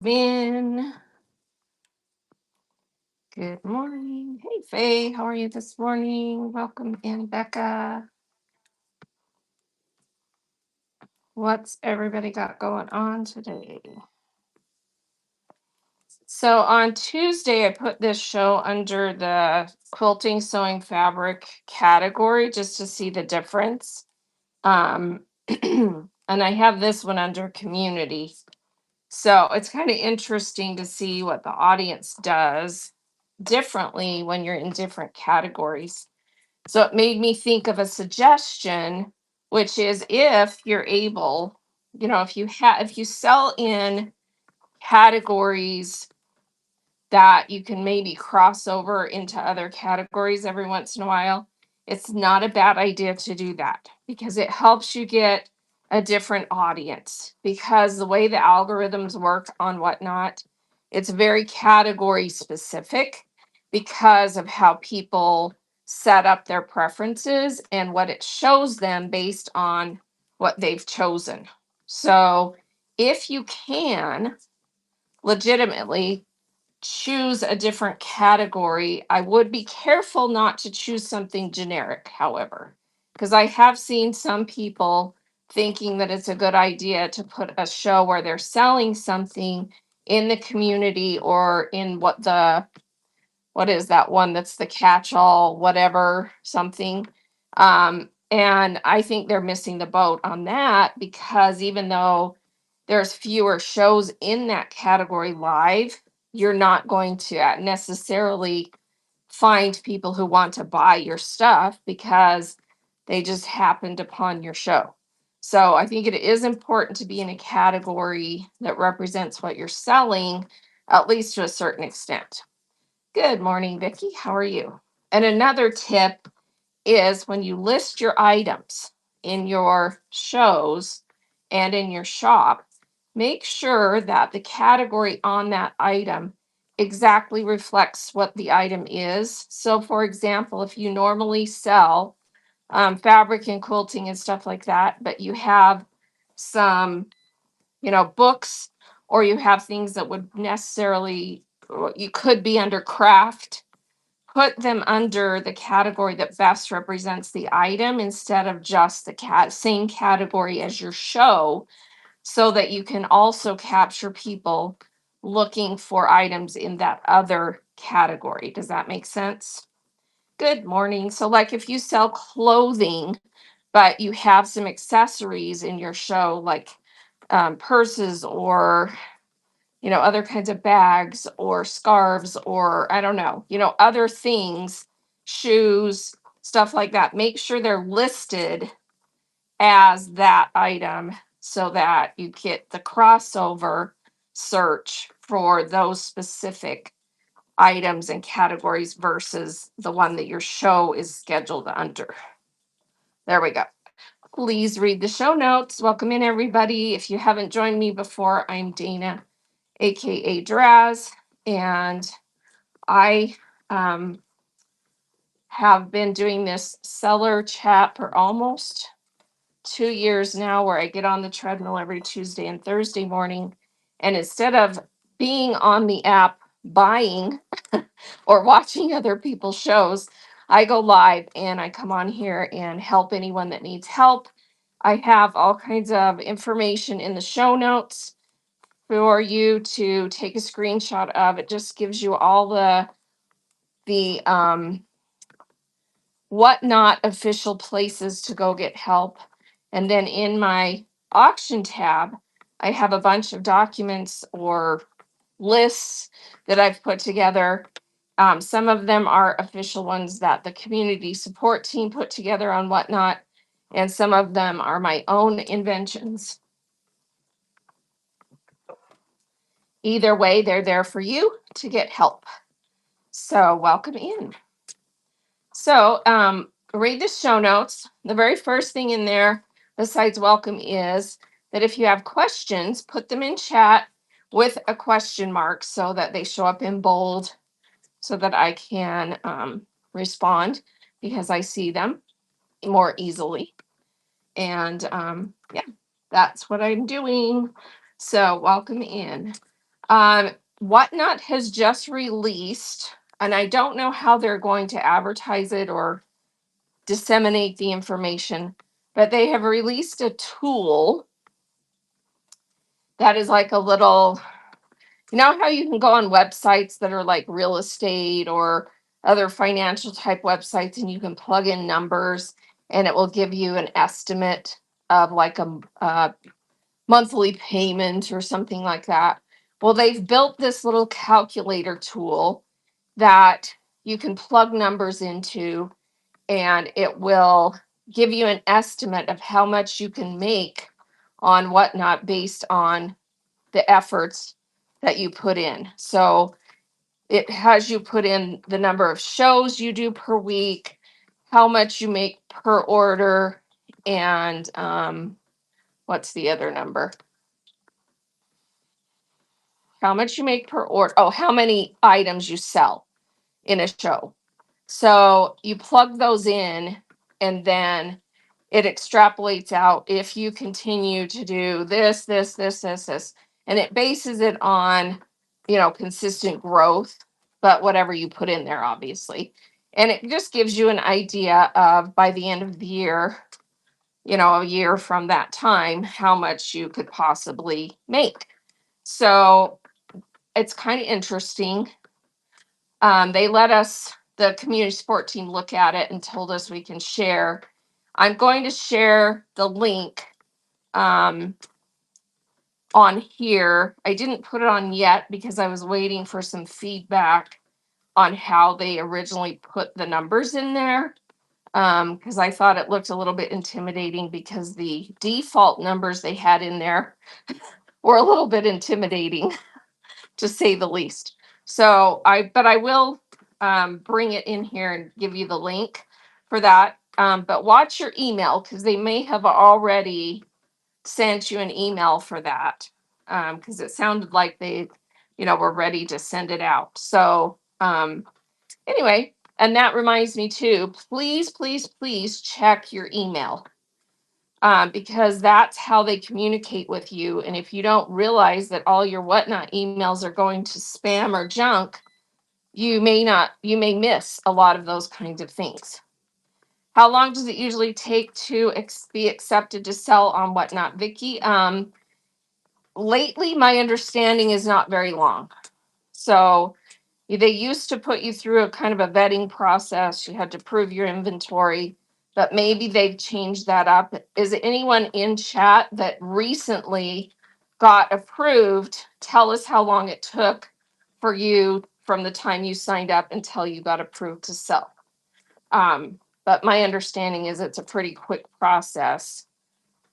Vin. Good morning. Hey, Faye. How are you this morning? Welcome in, Becca. What's everybody got going on today? So on Tuesday, I put this show under the quilting sewing fabric category just to see the difference. And I have this one under community. So it's kind of interesting to see what the audience does differently when you're in different categories. So it made me think of a suggestion, which is if you're able, if you sell in categories that you can maybe cross over into other categories every once in a while, it's not a bad idea to do that because it helps you get a different audience. Because the way the algorithms work on Whatnot, it's very category specific because of how people set up their preferences and what it shows them based on what they've chosen. So if you can legitimately choose a different category, I would be careful not to choose something generic, however, because I have seen some people thinking that it's a good idea to put a show where they're selling something in the community or in what is that one that's the catch-all, whatever, something. And I think they're missing the boat on that because even though there's fewer shows in that category live, you're not going to necessarily find people who want to buy your stuff because they just happened upon your show. So I think it is important to be in a category that represents what you're selling, at least to a certain extent. Good morning, Vicki. How are you? And another tip is when you list your items in your shows and in your shop, make sure that the category on that item exactly reflects what the item is. So, for example, if you normally sell fabric and quilting and stuff like that, but you have some, books, or you have things that would necessarily, you could be under craft, put them under the category that best represents the item instead of just the same category as your show, so that you can also capture people looking for items in that other category. Does that make sense? Good morning. So like if you sell clothing but you have some accessories in your show, like purses or other kinds of bags or scarves, or I don't know, other things, shoes, stuff like that. Make sure they're listed as that item so that you get the crossover search for those specific items and categories versus the one that your show is scheduled under. There we go. Please read the show notes. Welcome in, everybody. If you haven't joined me before, I'm Dana, aka Draz, and I have been doing this seller chat for almost 2 years now, where I get on the treadmill every Tuesday and Thursday morning. And instead of being on the app buying or watching other people's shows, I go live and I come on here and help anyone that needs help. I have all kinds of information in the show notes for you to take a screenshot of. It just gives you all the Whatnot official places to go get help. And then in my auction tab, I have a bunch of documents or lists that I've put together. Some of them are official ones that the community support team put together on Whatnot, and some of them are my own inventions. Either way, they're there for you to get help. So welcome in. So read the show notes. The very first thing in there, besides welcome, is that if you have questions, put them in chat with a question mark so that they show up in bold so that I can respond because I see them more easily. And yeah, that's what I'm doing. So welcome in. Whatnot has just released, and I don't know how they're going to advertise it or disseminate the information, but they have released a tool that is like a little, you know how you can go on websites that are like real estate or other financial type websites and you can plug in numbers and it will give you an estimate of like a monthly payment or something like that. Well, they've built this little calculator tool that you can plug numbers into and it will give you an estimate of how much you can make on Whatnot based on the efforts that you put in. So it has you put in the number of shows you do per week, how much you make per order, and what's the other number? How much you make per order. Oh, how many items you sell in a show. So you plug those in and then it extrapolates out if you continue to do this, and it bases it on, consistent growth, but whatever you put in there, obviously. And it just gives you an idea of by the end of the year, a year from that time, how much you could possibly make. So it's kind of interesting. They let us, the community support team, look at it and told us we can share. I'm going to share the link um, on here. I didn't put it on yet because I was waiting for some feedback on how they originally put the numbers in there. Because I thought it looked a little bit intimidating because the default numbers they had in there were a little bit intimidating, to say the least. So but I will bring it in here and give you the link for that. But watch your email because they may have already sent you an email for that, because it sounded like they, were ready to send it out. So anyway, and that reminds me too, please, please, please check your email. Because that's how they communicate with you. And if you don't realize that all your Whatnot emails are going to spam or junk, you may miss a lot of those kinds of things. How long does it usually take to be accepted to sell on Whatnot, Vicky? Lately, my understanding is not very long. So they used to put you through a kind of a vetting process. You had to prove your inventory, but maybe they've changed that up. Is anyone in chat that recently got approved? Tell us how long it took for you from the time you signed up until you got approved to sell. But my understanding is it's a pretty quick process.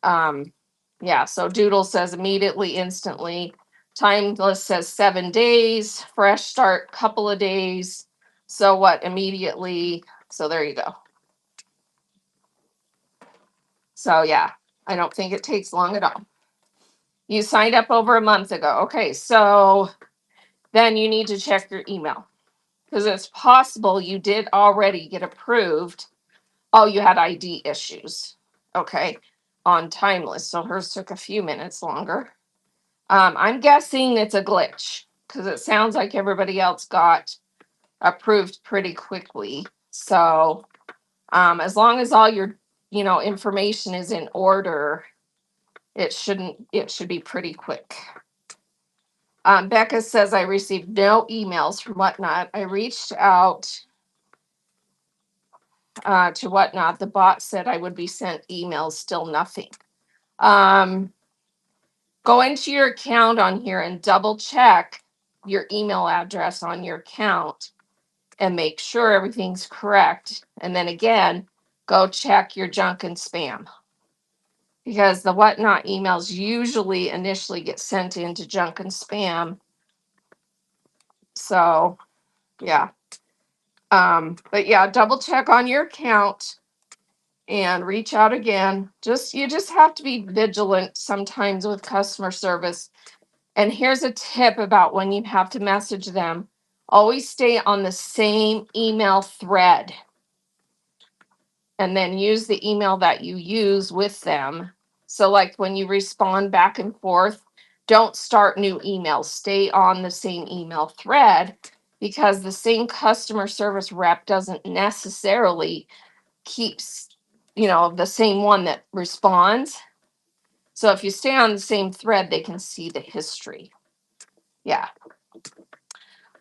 Yeah, so Doodle says immediately, instantly. Timeless says 7 days. Fresh start, couple of days. So what? Immediately. So there you go. So yeah, I don't think it takes long at all. You signed up over a month ago. Okay, so then you need to check your email because it's possible you did already get approved. Oh, you had ID issues. Okay, on Timeless. So hers took a few minutes longer. I'm guessing it's a glitch because it sounds like everybody else got approved pretty quickly. So as long as all your, information is in order, it should be pretty quick. Becca says I received no emails from Whatnot. I reached out to Whatnot. The bot said I would be sent emails, still nothing. Go into your account on here and double check your email address on your account and make sure everything's correct. And then again, go check your junk and spam because the Whatnot emails usually initially get sent into junk and spam. So yeah. But yeah, double check on your account and reach out again. You just have to be vigilant sometimes with customer service. And here's a tip about when you have to message them. Always stay on the same email thread and then use the email that you use with them. So like when you respond back and forth, don't start new emails. Stay on the same email thread because the same customer service rep doesn't necessarily keeps, the same one that responds. So if you stay on the same thread, they can see the history. Yeah.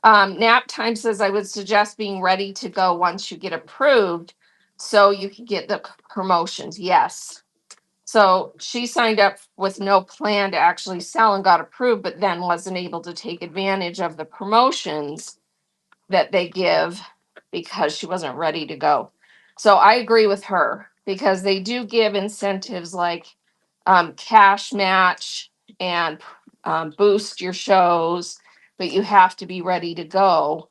Nap Time says, I would suggest being ready to go once you get approved so you can get the promotions. Yes. So she signed up with no plan to actually sell and got approved, but then wasn't able to take advantage of the promotions that they give because she wasn't ready to go. So I agree with her because they do give incentives like cash match and boost your shows, but you have to be ready to go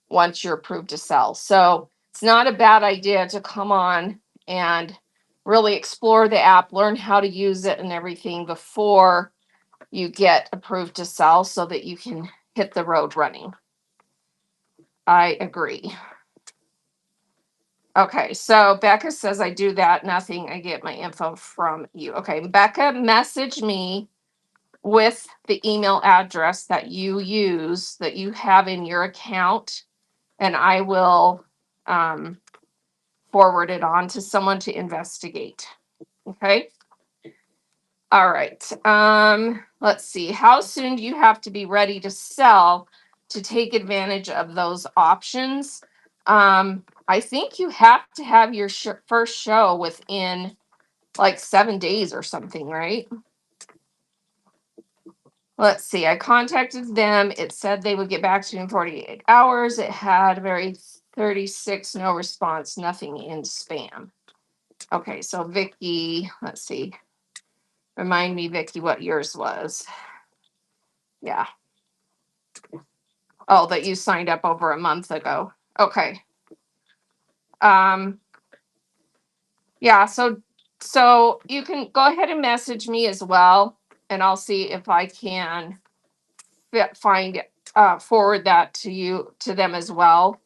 once you're approved to sell. So it's not a bad idea to come on and really explore the app, learn how to use it and everything before you get approved to sell so that you can hit the road running. I agree. Okay, so Becca says I do that. Nothing. I get my info from you. Okay, Becca, message me with the email address that you use that you have in your account, and I will forward it on to someone to investigate. Okay. All right. Let's see. How soon do you have to be ready to sell to take advantage of those options? I think you have to have your first show within like 7 days or something, right? Let's see. I contacted them. It said they would get back to me in 48 hours. It had very 36, no response, nothing in spam. Okay, so Vicky, let's see. Remind me, Vicky, what yours was. Yeah. Oh, that you signed up over a month ago. Okay. Yeah, so you can go ahead and message me as well, and I'll see if I can find forward that to them as well.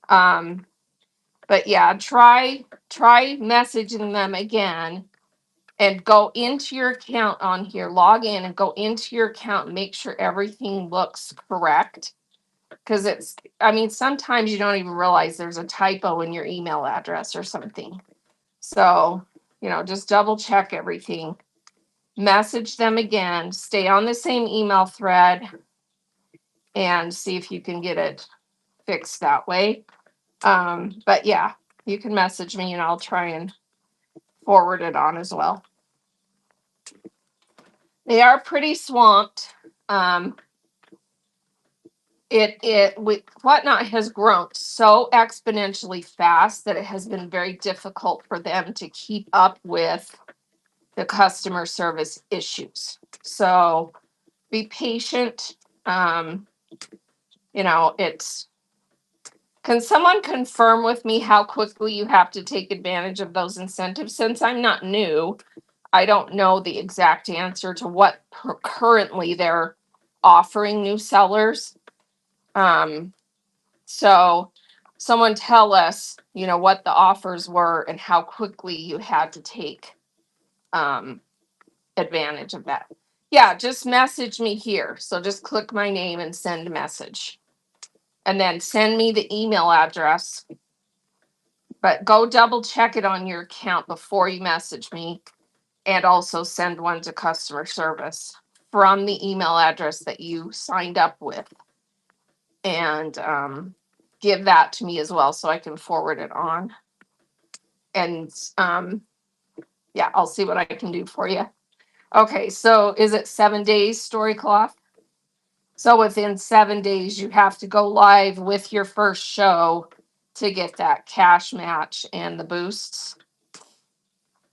But yeah, try messaging them again and go into your account on here, log in and go into your account and make sure everything looks correct. Because sometimes you don't even realize there's a typo in your email address or something. So, just double check everything. Message them again, stay on the same email thread, and see if you can get it fixed that way. But yeah, you can message me and I'll try and forward it on as well. They are pretty swamped. Whatnot has grown so exponentially fast that it has been very difficult for them to keep up with the customer service issues. So be patient. Can someone confirm with me how quickly you have to take advantage of those incentives? Since I'm not new, I don't know the exact answer to what currently they're offering new sellers. So someone tell us, what the offers were and how quickly you had to take advantage of that. Yeah, just message me here. So just click my name and send a message. And then send me the email address. But go double check it on your account before you message me. And also send one to customer service from the email address that you signed up with. And give that to me as well so I can forward it on. And yeah, I'll see what I can do for you. Okay, so is it 7 days, Storycloth? So within 7 days, you have to go live with your first show to get that cash match and the boosts.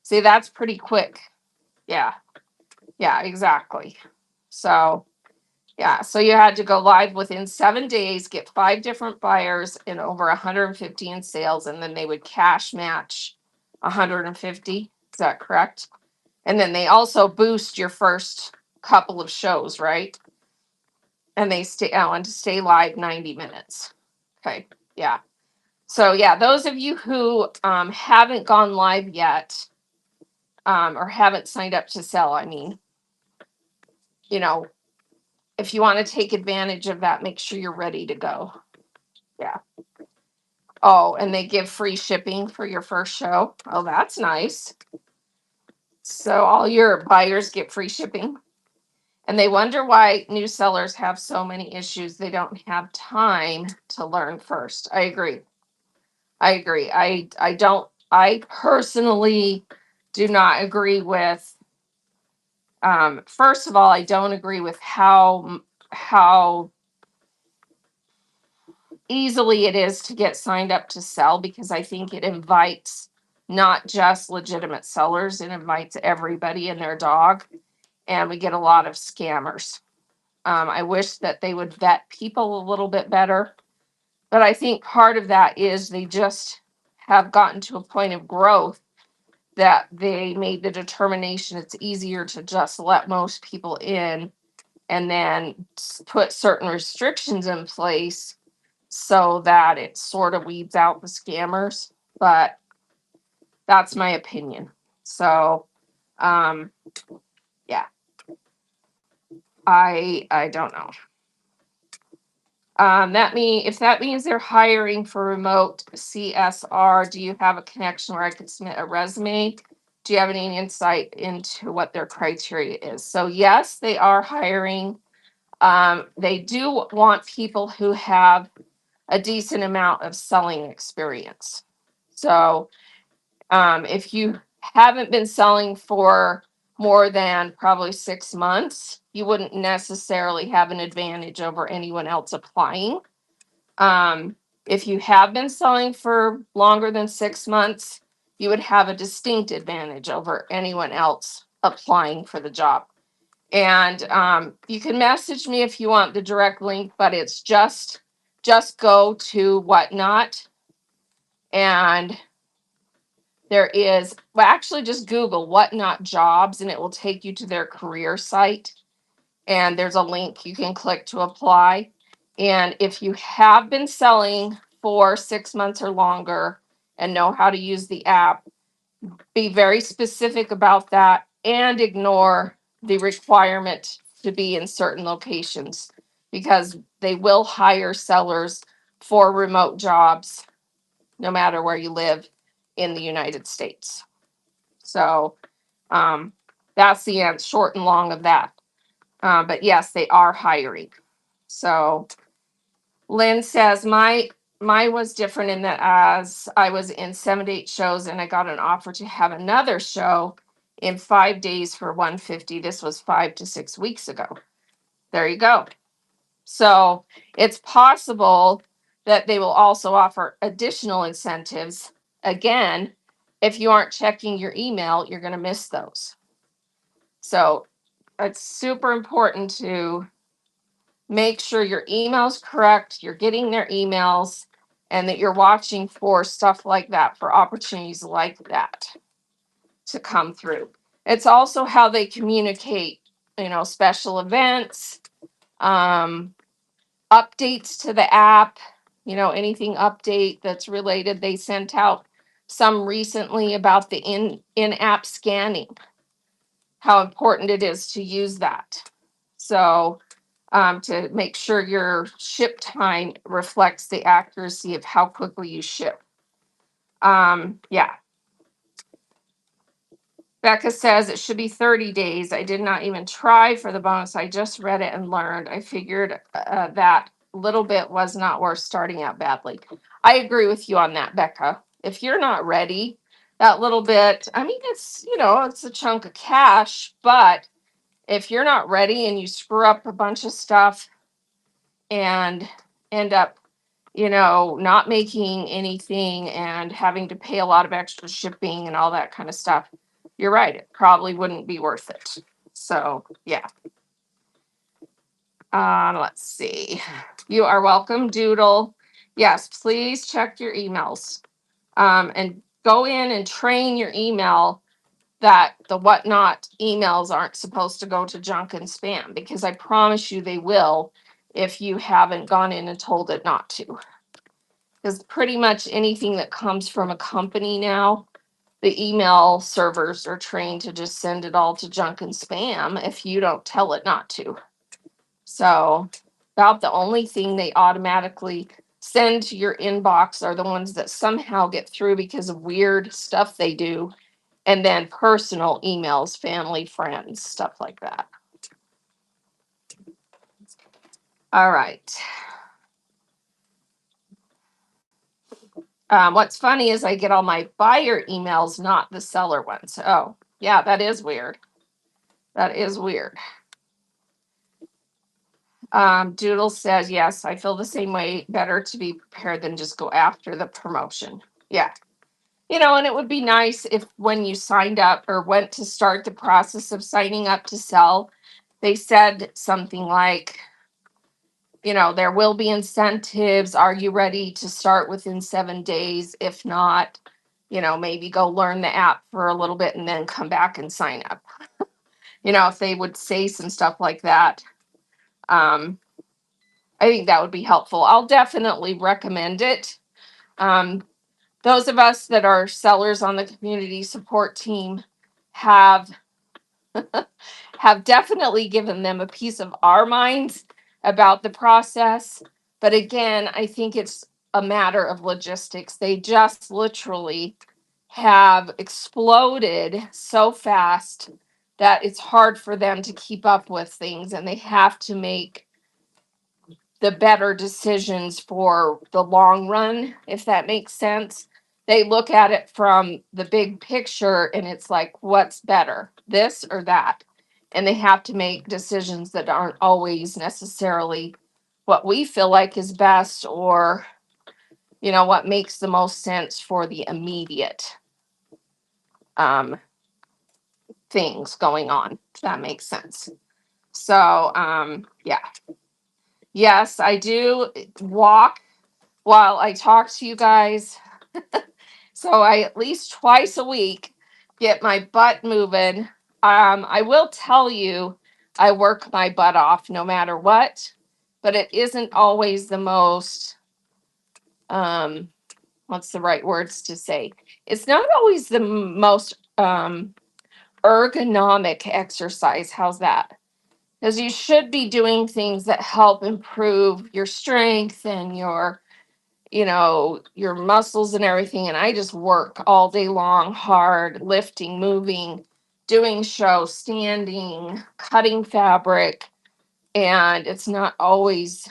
See, that's pretty quick. Yeah, exactly. So yeah, so you had to go live within 7 days, get 5 different buyers and over 150 in sales, and then they would cash match 150. Is that correct? And then they also boost your first couple of shows, right? And they stay live 90 minutes. Okay. Yeah. So yeah, those of you who haven't gone live yet, or haven't signed up to sell, you know, if you want to take advantage of that, make sure you're ready to go. Yeah. Oh, and they give free shipping for your first show. Oh, that's nice. So all your buyers get free shipping. And they wonder why new sellers have so many issues. They don't have time to learn first. I agree. I agree. I personally do not agree with first of all, I don't agree with how easily it is to get signed up to sell, because I think it invites not just legitimate sellers, it invites everybody and their dog, and we get a lot of scammers. I wish that they would vet people a little bit better, but I think part of that is they just have gotten to a point of growth that they made the determination it's easier to just let most people in and then put certain restrictions in place so that it sort of weeds out the scammers. But that's my opinion. So, um, yeah, I don't know. If that means they're hiring for remote CSR, do you have a connection where I could submit a resume? Do you have any insight into what their criteria is? So yes, they are hiring. They do want people who have a decent amount of selling experience. So if you haven't been selling for more than probably 6 months, you wouldn't necessarily have an advantage over anyone else applying. If you have been selling for longer than 6 months, you would have a distinct advantage over anyone else applying for the job. And you can message me if you want the direct link, but it's just go to Whatnot, and there is, well, actually just Google Whatnot jobs and it will take you to their career site. And there's a link you can click to apply. And if you have been selling for 6 months or longer and know how to use the app, be very specific about that and ignore the requirement to be in certain locations, because they will hire sellers for remote jobs no matter where you live in the United States. So that's the end, short and long of that. But yes, they are hiring. So Lynn says my was different in that as I was in 7 to 8 shows and I got an offer to have another show in 5 days for 150. This was 5 to 6 weeks ago. There you go. So it's possible that they will also offer additional incentives. Again, if you aren't checking your email, you're going to miss those. So it's super important to make sure your email's correct, you're getting their emails, and that you're watching for stuff like that, for opportunities like that to come through. It's also how they communicate, special events, um, updates to the app, anything update that's related. They sent out some recently about the in-app scanning, how important it is to use that. So to make sure your ship time reflects the accuracy of how quickly you ship. Yeah. Becca says it should be 30 days. I did not even try for the bonus. I just read it and learned. I figured that little bit was not worth starting out badly. I agree with you on that, Becca. If you're not ready, that little bit, I mean, it's a chunk of cash, but if you're not ready and you screw up a bunch of stuff and end up, not making anything and having to pay a lot of extra shipping and all that kind of stuff, you're right. It probably wouldn't be worth it. So, yeah. Let's see. You are welcome, Doodle. Yes, please check your emails. And go in and train your email that the Whatnot emails aren't supposed to go to junk and spam, because I promise you they will if you haven't gone in and told it not to. Because pretty much anything that comes from a company now, the email servers are trained to just send it all to junk and spam if you don't tell it not to. So about the only thing they automatically send to your inbox are the ones that somehow get through because of weird stuff they do. And then personal emails, family, friends, stuff like that. All right. What's funny is I get all my buyer emails, not the seller ones. Oh, yeah, that is weird. That is weird. Doodle says, yes, I feel the same way. Better to be prepared than just go after the promotion. Yeah. And it would be nice if when you signed up or went to start the process of signing up to sell, they said something like, there will be incentives. Are you ready to start within 7 days? If not, maybe go learn the app for a little bit and then come back and sign up. If they would say some stuff like that, I think that would be helpful. I'll definitely recommend it. Those of us that are sellers on the community support team have definitely given them a piece of our minds about the process. But again, I think it's a matter of logistics. They just literally have exploded so fast that it's hard for them to keep up with things, and they have to make the better decisions for the long run, if that makes sense. They look at it from the big picture and it's like, what's better, this or that? And they have to make decisions that aren't always necessarily what we feel like is best, or what makes the most sense for the immediate um, things going on, if that makes sense. So yeah. Yes, I do walk while I talk to you guys. So I at least twice a week get my butt moving. I will tell you, I work my butt off no matter what, but it isn't always the most, what's the right words to say? It's not always the most ergonomic exercise. How's that? Because you should be doing things that help improve your strength and your muscles and everything. And I just work all day long, hard, lifting, moving, doing show, standing, cutting fabric. And it's not always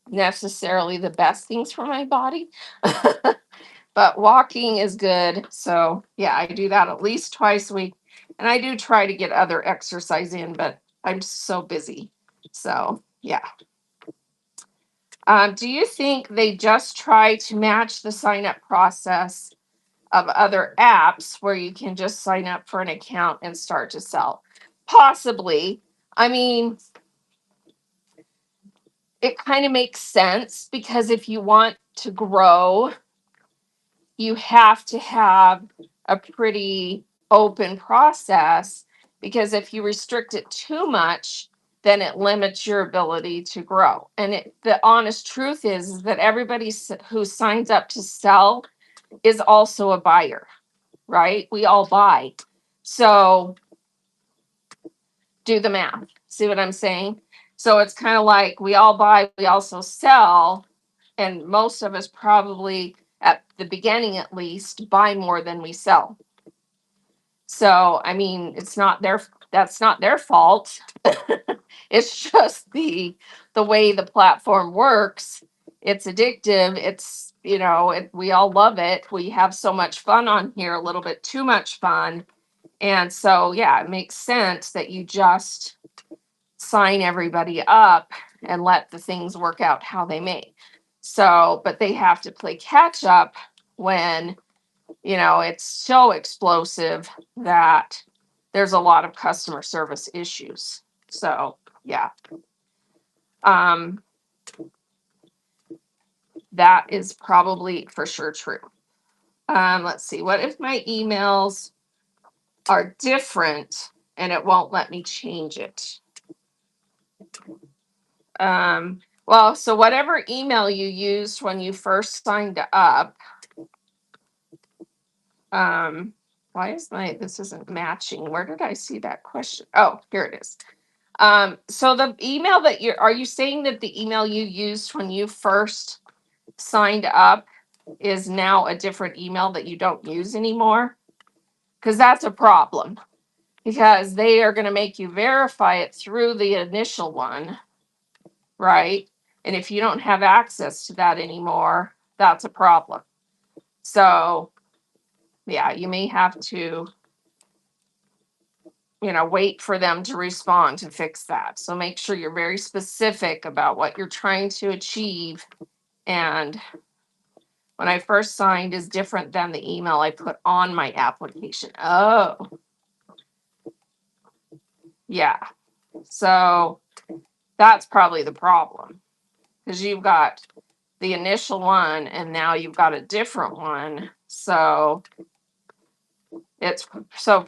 necessarily the best things for my body. But walking is good. So yeah, I do that at least twice a week. And I do try to get other exercise in, but I'm so busy. So yeah. Do you think they just try to match the sign up process of other apps where you can just sign up for an account and start to sell? Possibly. I mean, it kind of makes sense because if you want to grow, you have to have a pretty open process, because if you restrict it too much, then it limits your ability to grow. And the honest truth is that everybody who signs up to sell is also a buyer, right? We all buy. So do the math. See what I'm saying? So it's kind of like we all buy, we also sell. And most of us probably, at the beginning at least, buy more than we sell. So, I mean, that's not their fault. It's just the way the platform works. It's addictive. It's, we all love it. We have so much fun on here, a little bit too much fun. And so, yeah, it makes sense that you just sign everybody up and let the things work out how they may. So, but they have to play catch up when, it's so explosive that there's a lot of customer service issues. So, yeah. Um, that is probably for sure true. Let's see. What if my emails are different and it won't let me change it? Well, so whatever email you used when you first signed up, Why is this isn't matching? Where did I see that question? Oh, here it is. So the email that are you saying that the email you used when you first signed up is now a different email that you don't use anymore? Because that's a problem, because they are going to make you verify it through the initial one, right? And if you don't have access to that anymore, that's a problem. So, yeah, you may have to, wait for them to respond to fix that. So make sure you're very specific about what you're trying to achieve. And when I first signed is different than the email I put on my application. Oh, yeah. So that's probably the problem, because you've got the initial one and now you've got a different one. So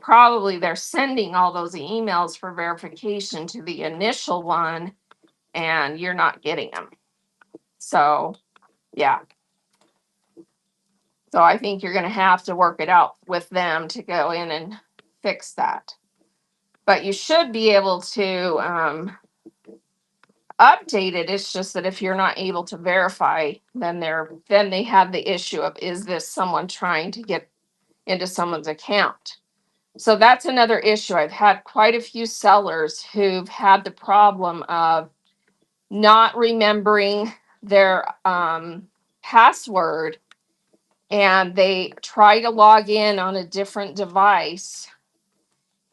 probably they're sending all those emails for verification to the initial one and you're not getting them. So, yeah. So I think you're going to have to work it out with them to go in and fix that. But you should be able to update it. It's just that if you're not able to verify, then they have the issue of, is this someone trying to get into someone's account? So that's another issue. I've had quite a few sellers who've had the problem of not remembering their password, and they try to log in on a different device.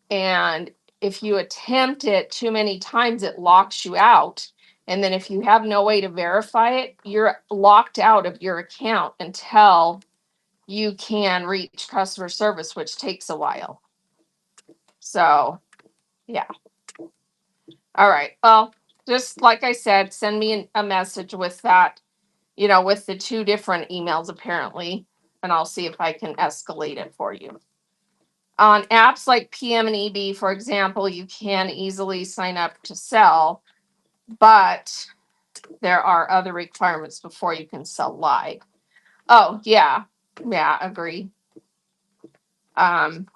And if you attempt it too many times, it locks you out. And then if you have no way to verify it, you're locked out of your account until you can reach customer service, which takes a while. So, yeah. All right. Well, just like I said, send me a message with that, with the two different emails apparently, and I'll see if I can escalate it for you. On apps like PM and EB, for example, you can easily sign up to sell, but there are other requirements before you can sell live. Oh, yeah. Yeah, agree. And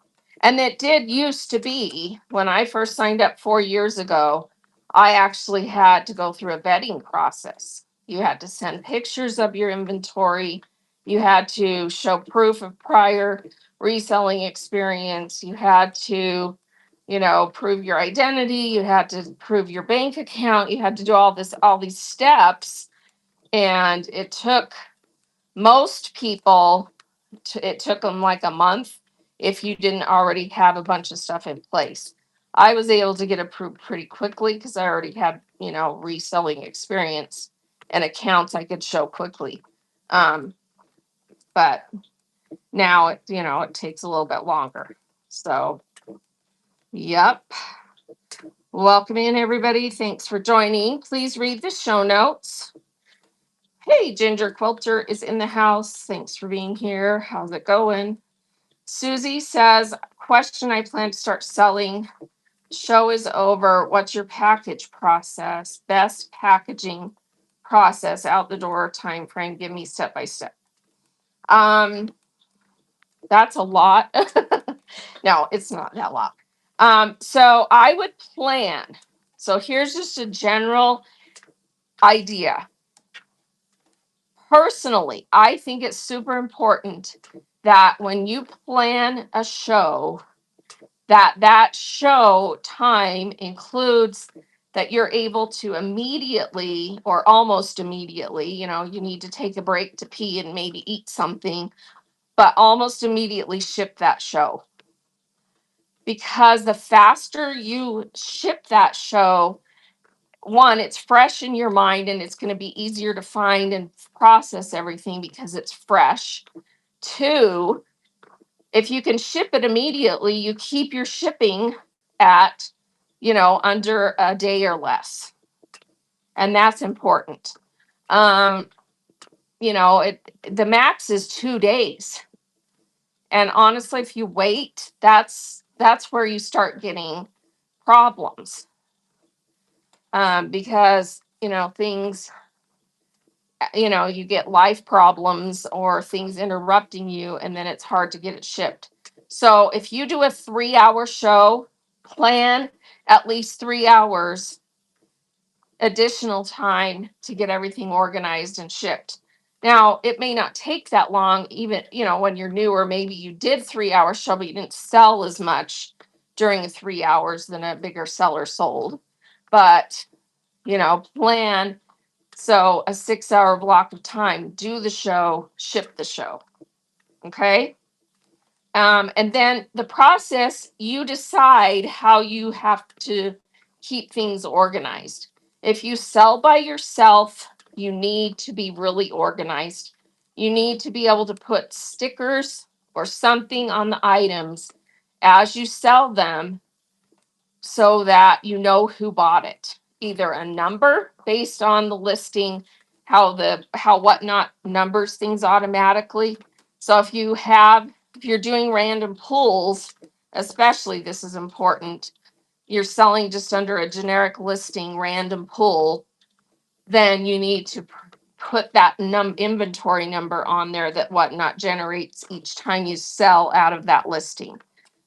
it did used to be, when I first signed up 4 years ago, I actually had to go through a vetting process. You had to send pictures of your inventory. You had to show proof of prior reselling experience. You had to, prove your identity. You had to prove your bank account. You had to do all these steps. And it took most people, it took them like a month if you didn't already have a bunch of stuff in place. I was able to get approved pretty quickly because I already had, reselling experience and accounts I could show quickly. But now it takes a little bit longer. So, yep. Welcome in, everybody. Thanks for joining. Please read the show notes. Hey, Ginger Quilter is in the house. Thanks for being here. How's it going? Susie says, question, I plan to start selling. Show is over. What's your package process? Best packaging process, out the door time frame. Give me step by step. That's a lot. No, it's not that lot. So I would plan. So here's just a general idea. Personally, I think it's super important that when you plan a show, that show time includes that you're able to immediately or almost immediately, you need to take a break to pee and maybe eat something, but almost immediately ship that show. Because the faster you ship that show, one, it's fresh in your mind and it's going to be easier to find and process everything because it's fresh. Two, if you can ship it immediately, you keep your shipping at, under a day or less. And that's important. The max is 2 days. And honestly, if you wait, that's where you start getting problems. Because, things, you get life problems or things interrupting you, and then it's hard to get it shipped. So if you do a 3 hour show, plan at least 3 hours additional time to get everything organized and shipped. Now, it may not take that long, even, when you're newer, maybe you did 3 hour show, but you didn't sell as much during the 3 hours than a bigger seller sold. But, plan. So a 6 hour block of time, do the show, ship the show. Okay. And then the process, you decide how you have to keep things organized. If you sell by yourself, you need to be really organized. You need to be able to put stickers or something on the items as you sell them so that you know who bought it. Either a number based on the listing, how whatnot numbers things automatically. So if you're doing random pulls, especially this is important, you're selling just under a generic listing random pull, then you need to put that inventory number on there that whatnot generates each time you sell out of that listing.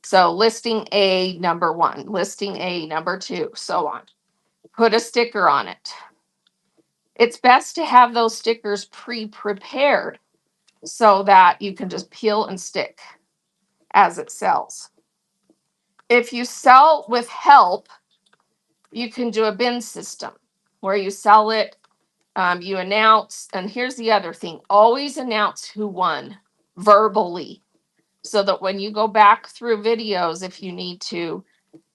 So listing A number 1, listing A number 2, so on. Put a sticker on it. It's best to have those stickers pre-prepared so that you can just peel and stick as it sells. If you sell with help, you can do a bin system where you sell it, you announce, and here's the other thing, always announce who won verbally so that when you go back through videos, if you need to,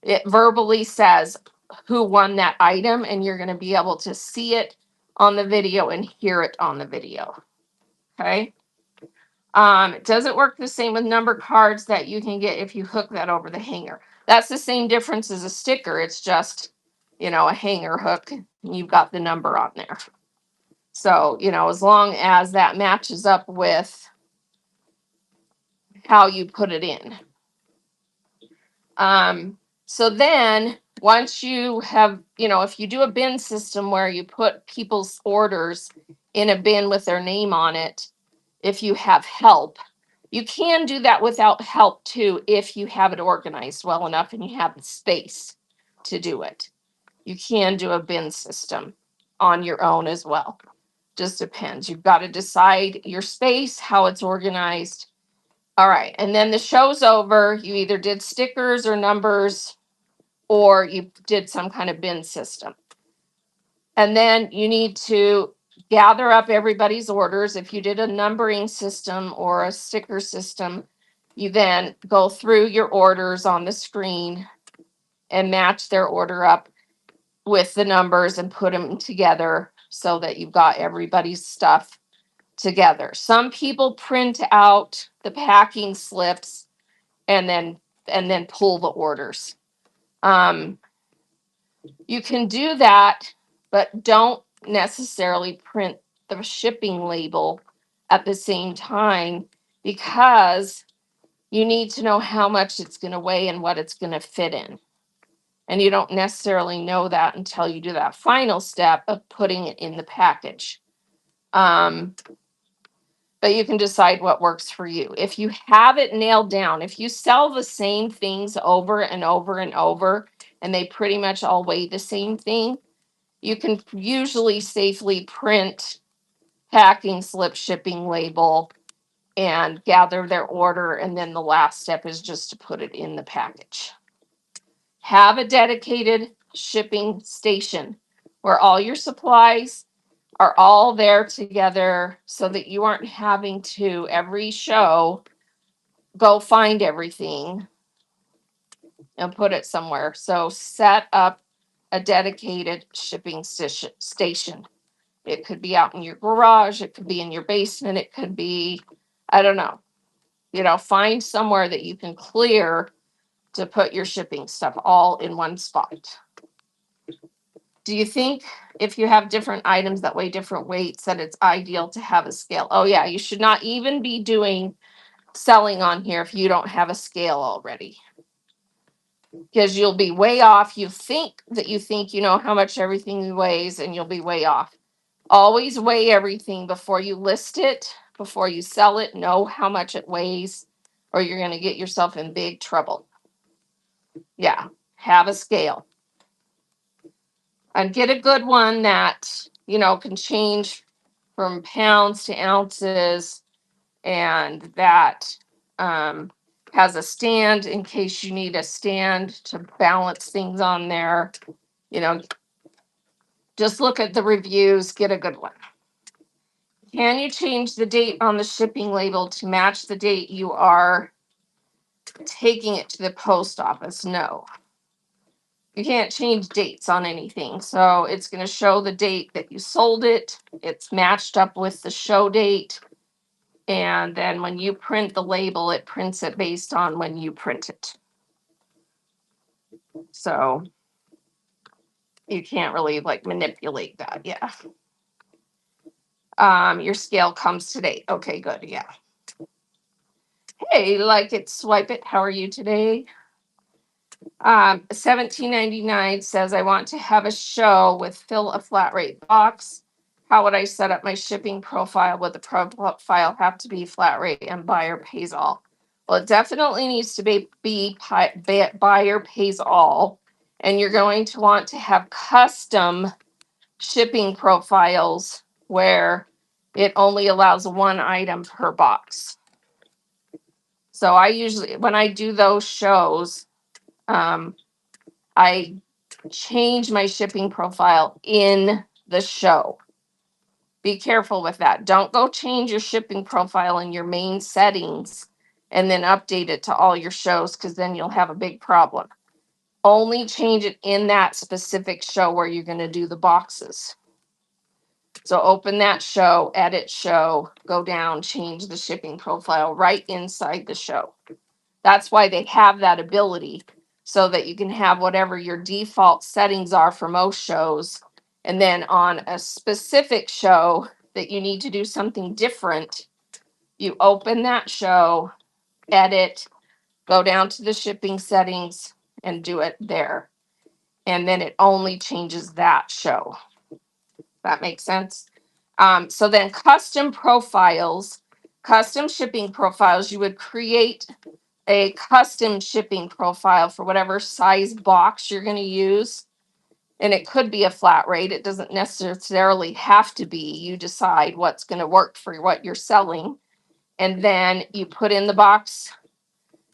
it verbally says who won that item, and you're going to be able to see it on the video and hear it on the video. Okay. It doesn't work the same with number cards that you can get if you hook that over the hanger. That's the same difference as a sticker. It's just, a hanger hook. And you've got the number on there. So, as long as that matches up with how you put it in. So then once you have, if you do a bin system where you put people's orders in a bin with their name on it, if you have help, you can do that without help too, if you have it organized well enough and you have the space to do it. You can do a bin system on your own as well. Just depends. You've got to decide your space, how it's organized. All right. And then the show's over. You either did stickers or numbers, or you did some kind of bin system. And then you need to gather up everybody's orders. If you did a numbering system or a sticker system, you then go through your orders on the screen and match their order up with the numbers and put them together so that you've got everybody's stuff together. Some people print out the packing slips and then pull the orders. You can do that, but don't necessarily print the shipping label at the same time, because you need to know how much it's going to weigh and what it's going to fit in. And you don't necessarily know that until you do that final step of putting it in the package. But you can decide what works for you. If you have it nailed down, if you sell the same things over and over and over, and they pretty much all weigh the same thing, you can usually safely print packing slip, shipping label, and gather their order. And then the last step is just to put it in the package. Have a dedicated shipping station where all your supplies are all there together so that you aren't having to every show go find everything and put it somewhere. So set up a dedicated shipping station. It could be out in your garage, it could be in your basement, it could be, I don't know, find somewhere that you can clear to put your shipping stuff all in one spot. Do you think if you have different items that weigh different weights that it's ideal to have a scale? Oh yeah, you should not even be doing selling on here if you don't have a scale already. Because you'll be way off. You think you know how much everything weighs, and you'll be way off. Always weigh everything before you list it, before you sell it. Know how much it weighs. or you're going to get yourself in big trouble. Yeah, have a scale and get a good one that, can change from pounds to ounces, and that um, has a stand in case you need a stand to balance things on there. You know, just look at the reviews, get a good one. Can you change the date on the shipping label to match the date you are taking it to the post office? No. You can't change dates on anything. So it's going to show the date that you sold it. It's matched up with the show date. And then when you print the label, it prints it based on when you print it. So you can't really like manipulate that. Yeah. Your scale comes today. Okay, good. Yeah. Hey, like it, swipe it. How are you today? 17.99 says I want to have a show with fill a flat rate box. How would I set up my shipping profile? Would the profile have to be flat rate and buyer pays all? Well, it definitely needs to be buyer pays all. And you're going to want to have custom shipping profiles where it only allows one item per box. So I usually, when I do those shows, I change my shipping profile in the show. Be careful with that. Don't go change your shipping profile in your main settings and then update it to all your shows, because then you'll have a big problem. Only change it in that specific show where you're going to do the boxes. So open that show, edit show, go down, change the shipping profile right inside the show. That's why they have that ability, so that you can have whatever your default settings are for most shows. And then on a specific show that you need to do something different, you open that show, edit, go down to the shipping settings and do it there. And then it only changes that show. That makes sense. So then custom profiles, custom shipping profiles, you would create a custom shipping profile for whatever size box you're going to use. And it could be a flat rate. It doesn't necessarily have to be. You decide what's going to work for what you're selling. And then you put in the box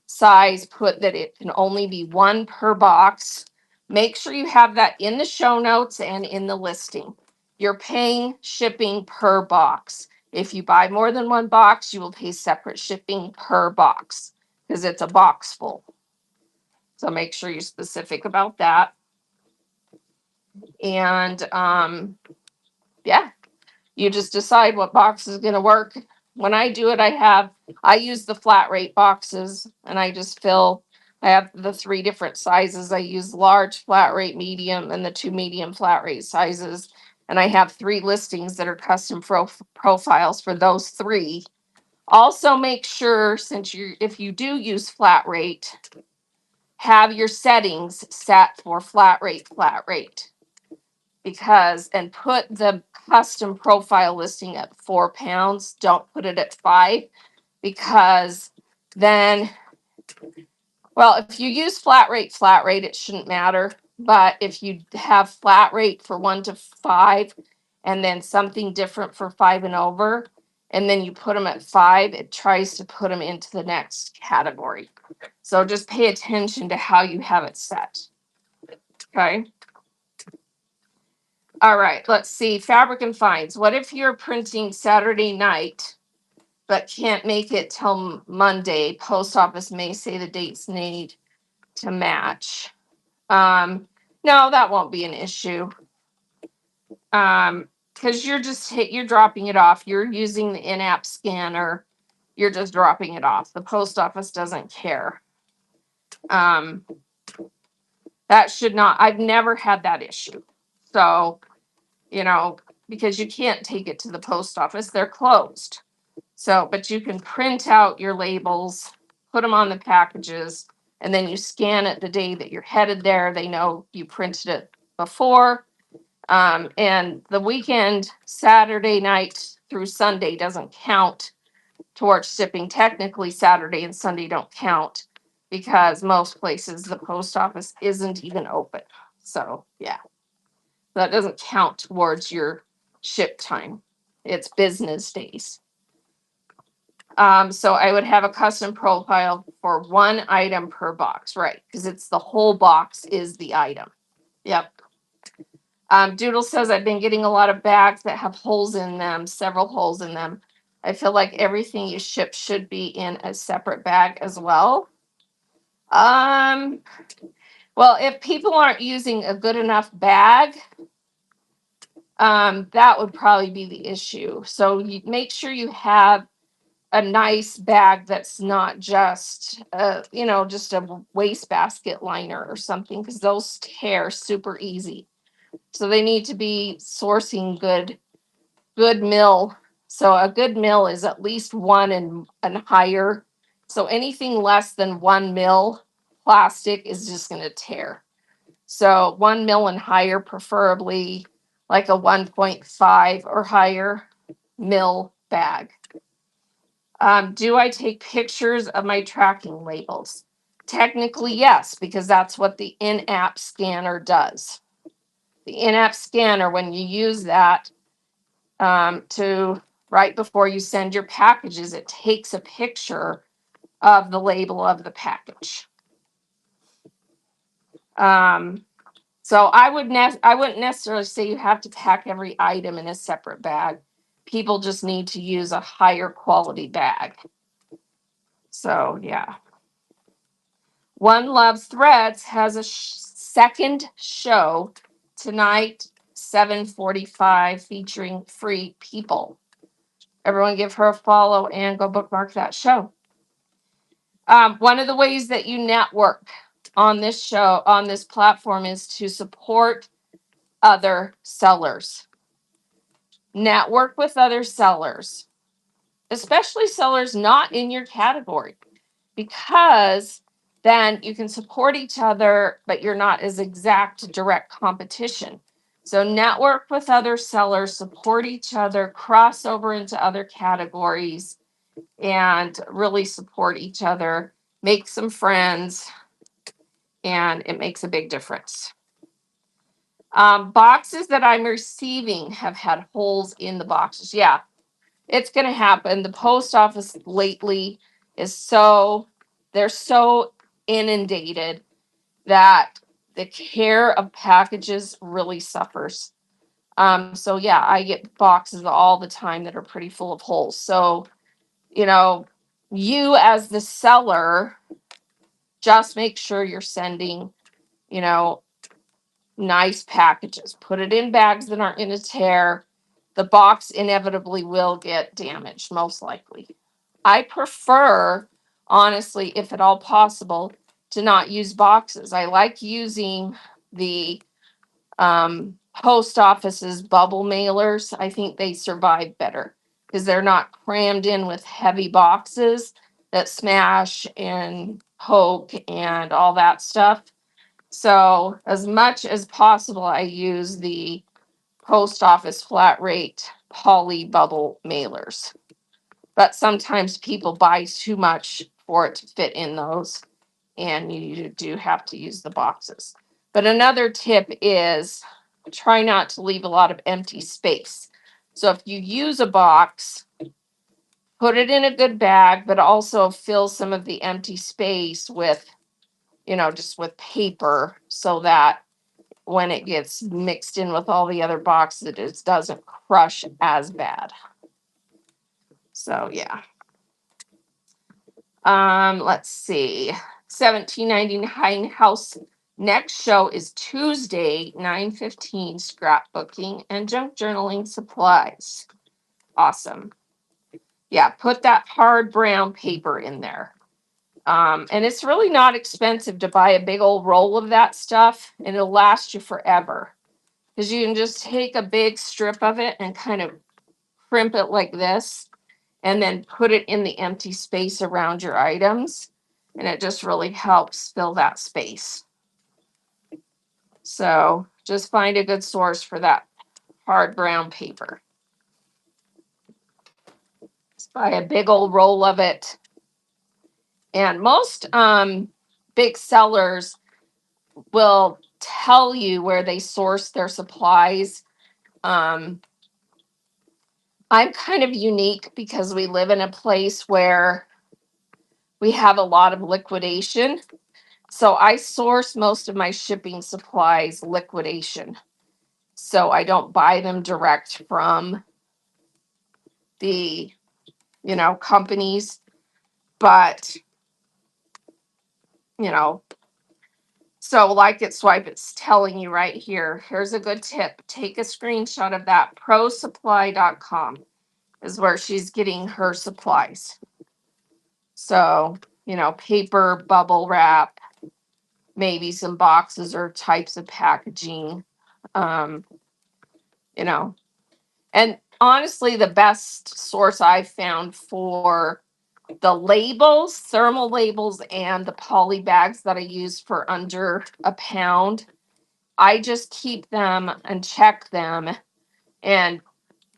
size, put that it can only be one per box. Make sure you have that in the show notes and in the listing. You're paying shipping per box. If you buy more than one box, you will pay separate shipping per box, because it's a box full. So make sure you're specific about that. And yeah, you just decide what box is going to work. When I do it, I use the flat rate boxes, and I just fill. I have the 3 different sizes. I use large, flat rate, medium, and the 2 medium flat rate sizes. And I have 3 listings that are custom profiles for those 3. Also, make sure, if you do use flat rate, have your settings set for flat rate, because, and put the custom profile listing at 4 pounds. Don't put it at 5, because then, well, if you use flat rate, it shouldn't matter. But if you have flat rate for 1 to 5 and then something different for 5 and over, and then you put them at 5, it tries to put them into the next category. So just pay attention to how you have it set. Okay. All right, let's see. Fabric and finds. What if you're printing Saturday night but can't make it till Monday? Post office may say the dates need to match. No, that won't be an issue. Because you're dropping it off. You're using the in-app scanner. You're just dropping it off. The post office doesn't care. That should not, I've never had that issue. So, because you can't take it to the post office, they're closed. So, but you can print out your labels, put them on the packages, and then you scan it the day that you're headed there. They know you printed it before. And the weekend, Saturday night through Sunday, doesn't count towards shipping. Technically, Saturday and Sunday don't count because most places the post office isn't even open. So, yeah, that doesn't count towards your ship time. It's business days. So I would have a custom profile for one item per box, right? Because it's the whole box is the item. Yep. Doodle says I've been getting a lot of bags that have holes in them, several holes in them. I feel like everything you ship should be in a separate bag as well. Well, if people aren't using a good enough bag, that would probably be the issue. So you make sure you have a nice bag that's not just just a wastebasket liner or something, because those tear super easy. So they need to be sourcing good mill. So a good mill is at least one and higher. So anything less than 1 mil plastic is just going to tear. So 1 mil and higher, preferably like a 1.5 or higher mil bag. Do I take pictures of my tracking labels? Technically, yes, because that's what the in-app scanner does. The in-app scanner, when you use that to right before you send your packages, it takes a picture of the label of the package. So I wouldn't necessarily say you have to pack every item in a separate bag. People just need to use a higher quality bag. So yeah. One Loves Threads has a second show tonight, 7:45, featuring free people. Everyone give her a follow and go bookmark that show. One of the ways that you network on this show, on this platform, is to support other sellers. Network with other sellers, especially sellers not in your category, because then you can support each other, but you're not as exact direct competition. So network with other sellers, support each other, cross over into other categories, and really support each other, make some friends, and it makes a big difference. Boxes that I'm receiving have had holes in the boxes. Yeah, it's going to happen. The post office lately is they're so inundated that the care of packages really suffers. So yeah, I get boxes all the time that are pretty full of holes. So, you as the seller, just make sure you're sending, you know, nice packages. Put it in bags that aren't going to tear. The box inevitably will get damaged, most likely. I prefer, honestly, if at all possible, to not use boxes. I like using the post office's bubble mailers. I think they survive better because they're not crammed in with heavy boxes that smash and poke and all that stuff. So, as much as possible, I use the post office flat rate poly bubble mailers. But sometimes people buy too much for it to fit in those, and you do have to use the boxes. But another tip is try not to leave a lot of empty space. So if you use a box, put it in a good bag, but also fill some of the empty space with, just with paper, so that when it gets mixed in with all the other boxes, it doesn't crush as bad. So yeah. Let's see. 1799 house. Next show is Tuesday, 9:15, scrapbooking and junk journaling supplies. Awesome. Yeah, put that hard brown paper in there. And it's really not expensive to buy a big old roll of that stuff, and it'll last you forever. Because you can just take a big strip of it and kind of crimp it like this, and then put it in the empty space around your items. And it just really helps fill that space. So just find a good source for that hard brown paper. buy a big old roll of it. And most big sellers will tell you where they source their supplies. I'm kind of unique because we live in a place where we have a lot of liquidation. So I source most of my shipping supplies liquidation. So I don't buy them direct from the, companies. But, you know, so like it swipe, it's telling you right here. Here's a good tip. Take a screenshot of that. Prosupply.com is where she's getting her supplies. So, paper, bubble wrap, maybe some boxes or types of packaging. Um, you know, and honestly, the best source I've found for the labels, thermal labels, and the poly bags that I use for under a pound, I just keep them and check them and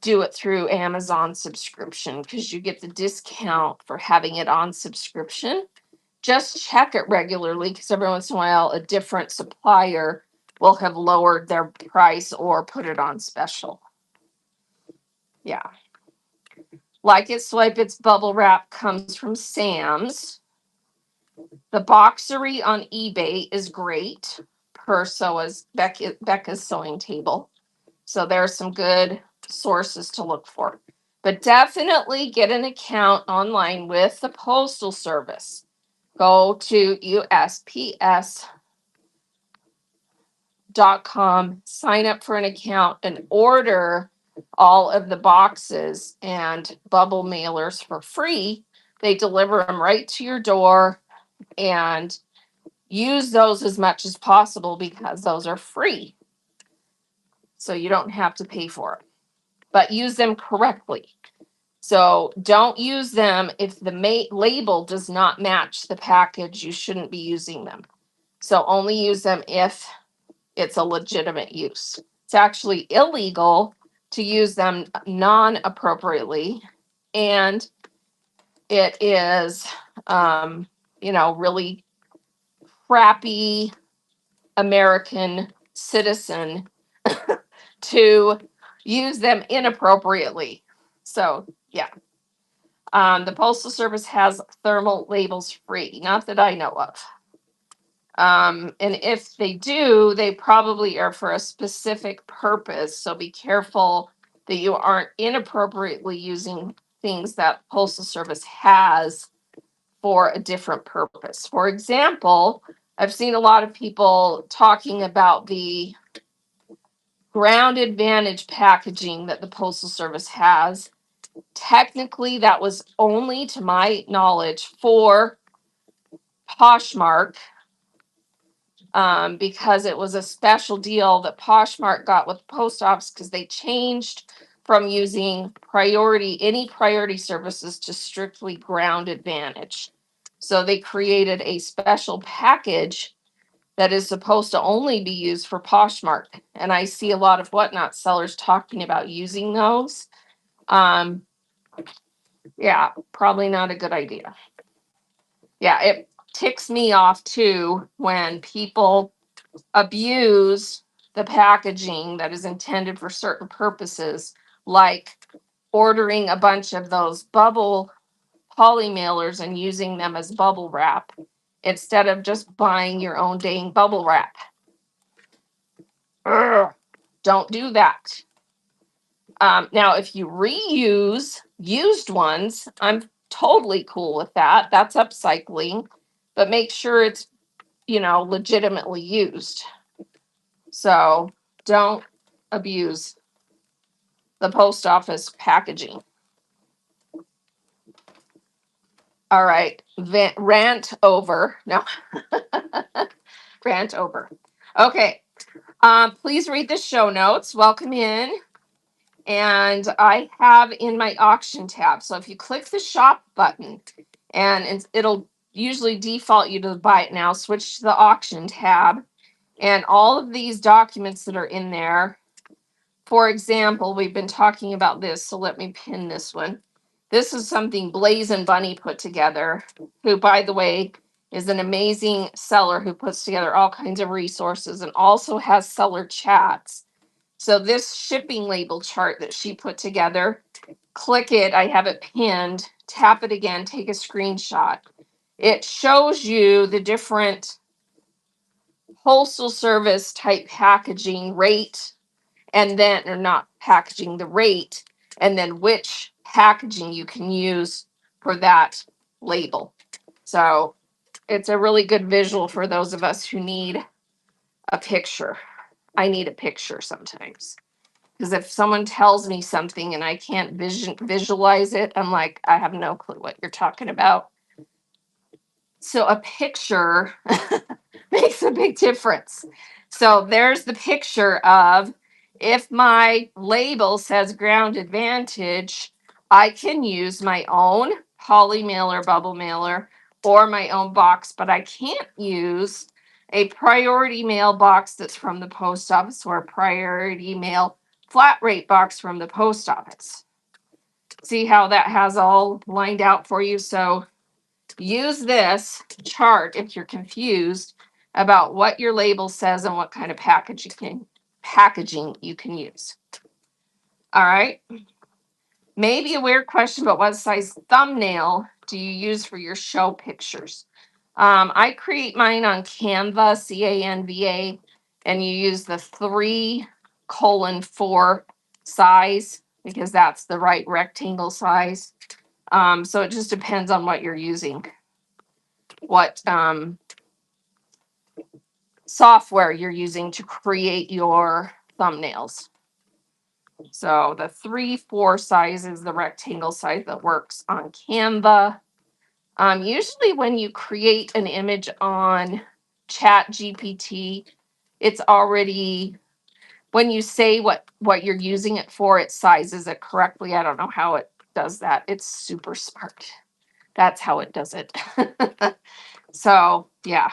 do it through Amazon subscription because you get the discount for having it on subscription. Just check it regularly because every once in a while a different supplier will have lowered their price or put it on special. Yeah. Like It Swipe It's bubble wrap comes from Sam's. The Boxery on eBay is great. So is Becca's Sewing Table. So there are some good sources to look for. But definitely get an account online with the Postal Service. Go to USPS.com, sign up for an account, and order all of the boxes and bubble mailers for free. They deliver them right to your door, and use those as much as possible because those are free. So you don't have to pay for it, but use them correctly. So don't use them if the label does not match the package. You shouldn't be using them. So only use them if it's a legitimate use. It's actually illegal to use them non-appropriately, and it is, really crappy American citizen to use them inappropriately. So, yeah. The Postal Service has thermal labels free, not that I know of. And if they do, they probably are for a specific purpose. So be careful that you aren't inappropriately using things that Postal Service has for a different purpose. For example, I've seen a lot of people talking about the ground advantage packaging that the Postal Service has. Technically, that was only, to my knowledge, for Poshmark, because it was a special deal that Poshmark got with the post office because they changed from using any priority services to strictly ground advantage. So they created a special package that is supposed to only be used for Poshmark. And I see a lot of Whatnot sellers talking about using those. Yeah, probably not a good idea. Yeah, it ticks me off too when people abuse the packaging that is intended for certain purposes, like ordering a bunch of those bubble poly mailers and using them as bubble wrap instead of just buying your own dang bubble wrap. Ugh, don't do that. Now, if you reuse used ones, I'm totally cool with that. That's upcycling, but make sure it's, legitimately used. So don't abuse the post office packaging. All right, rant over. No, rant over. Okay, please read the show notes. Welcome in. And I have in my auction tab. So if you click the shop button, and it'll usually default you to buy it now, switch to the auction tab. And all of these documents that are in there, for example, we've been talking about this. So let me pin this one. This is something Blazin' Bunny put together, who, by the way, is an amazing seller who puts together all kinds of resources and also has seller chats. So this shipping label chart that she put together, click it, I have it pinned, tap it again, take a screenshot. It shows you the different postal service type packaging rate, and then, or not packaging, the rate, and then which packaging you can use for that label. So it's a really good visual for those of us who need a picture. I need a picture sometimes. Because if someone tells me something and I can't visualize it, I'm like, I have no clue what you're talking about. So a picture makes a big difference. So there's the picture of, if my label says Ground Advantage, I can use my own poly mailer, bubble mailer, or my own box, but I can't use a priority mail box that's from the post office or a priority mail flat rate box from the post office. See how that has all lined out for you? So use this chart if you're confused about what your label says and what kind of packaging you can use. All right. Maybe a weird question, but what size thumbnail do you use for your show pictures? I create mine on Canva, Canva, and you use the 3:4 size because that's the right rectangle size. So it just depends on what you're using, what software you're using to create your thumbnails. So the 3:4 size is the rectangle size that works on Canva. Usually when you create an image on Chat GPT, it's already, when you say what you're using it for, it sizes it correctly. I don't know how it does that. It's super smart. That's how it does it. So yeah.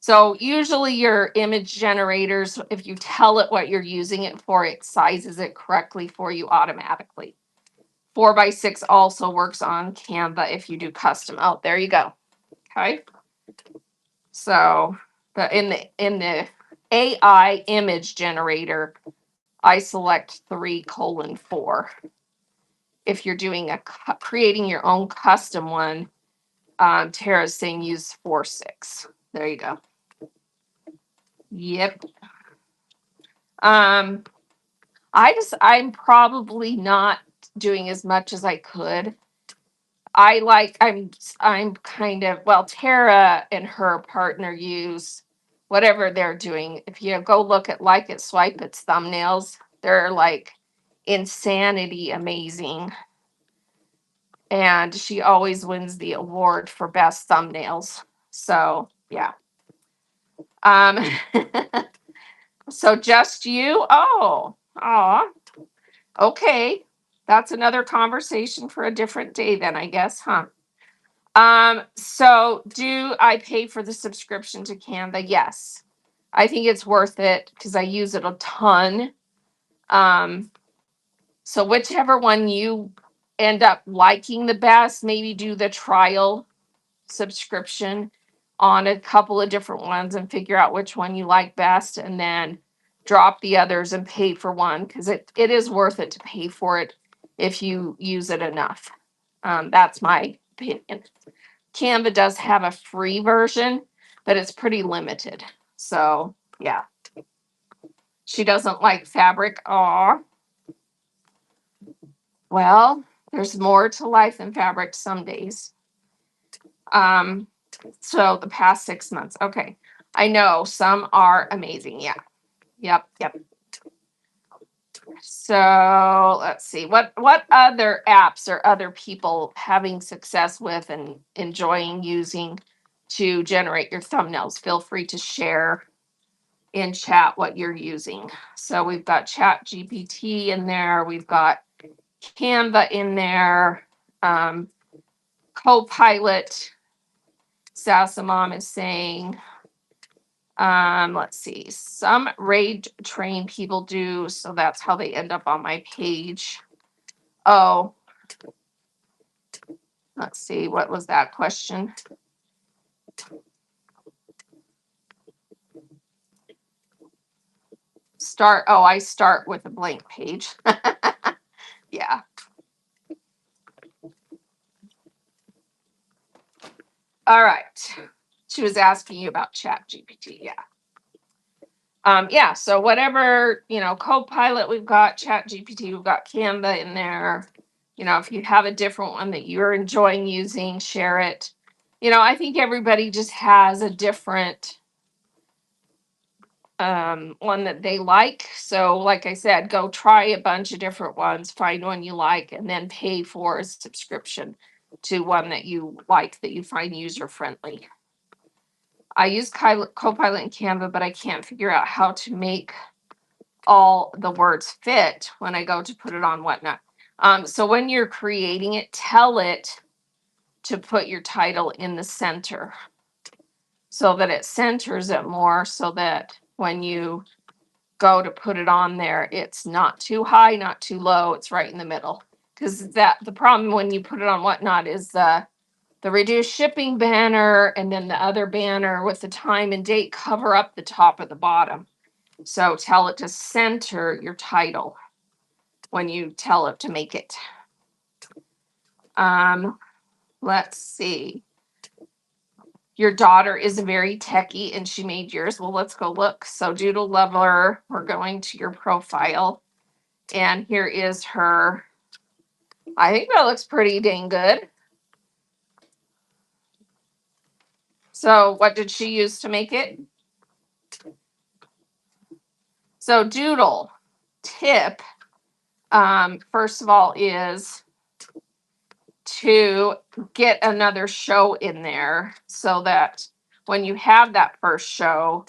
So usually your image generators, if you tell it what you're using it for, it sizes it correctly for you automatically. 4x6 also works on Canva if you do custom. Oh, there you go. Okay. So, but in the AI image generator, I select 3:4. If you're doing creating your own custom one, Tara's saying use 4:6. There you go. Yep. I'm probably not doing as much as I could. I'm kind of, well, Tara and her partner use whatever they're doing. If you go look at Like It, Swipe It's thumbnails, they're like insanity amazing. And she always wins the award for best thumbnails. So yeah. Um so just you? Oh, okay. That's another conversation for a different day then, I guess, huh? So do I pay for the subscription to Canva? Yes. I think it's worth it because I use it a ton. Um, so whichever one you end up liking the best, maybe do the trial subscription on a couple of different ones and figure out which one you like best, and then drop the others and pay for one because it is worth it to pay for it if you use it enough. That's my opinion. Canva does have a free version, but it's pretty limited. So yeah. She doesn't like fabric. Aw. Well, there's more to life than fabric some days. So the past 6 months. Okay. I know some are amazing. Yeah. Yep. So let's see. What other apps are other people having success with and enjoying using to generate your thumbnails? Feel free to share in chat what you're using. So we've got Chat GPT in there. We've got Canva in there. Copilot. Sasamom is saying, let's see, some raid train people do, so that's how they end up on my page. Oh, Let's see, what was that question? I start with a blank page. Yeah. All right. She was asking you about Chat GPT. Yeah. Yeah, so whatever, Copilot, we've got Chat GPT, we've got Canva in there. If you have a different one that you're enjoying using, share it. I think everybody just has a different one that they like. So, like I said, go try a bunch of different ones, find one you like, and then pay for a subscription to one that you like, that you find user friendly. I use Copilot and Canva, but I can't figure out how to make all the words fit when I go to put it on Whatnot. So when you're creating it, tell it to put your title in the center so that it centers it more, so that when you go to put it on there, it's not too high, not too low, it's right in the middle. Because the problem when you put it on Whatnot is the reduced shipping banner and then the other banner with the time and date cover up the top of the bottom. So tell it to center your title when you tell it to make it. Let's see. Your daughter is very techie and she made yours. Well, let's go look. So Doodle Lover, we're going to your profile. And here is her. I think that looks pretty dang good. So what did she use to make it? So Doodle tip, first of all, is to get another show in there so that when you have that first show,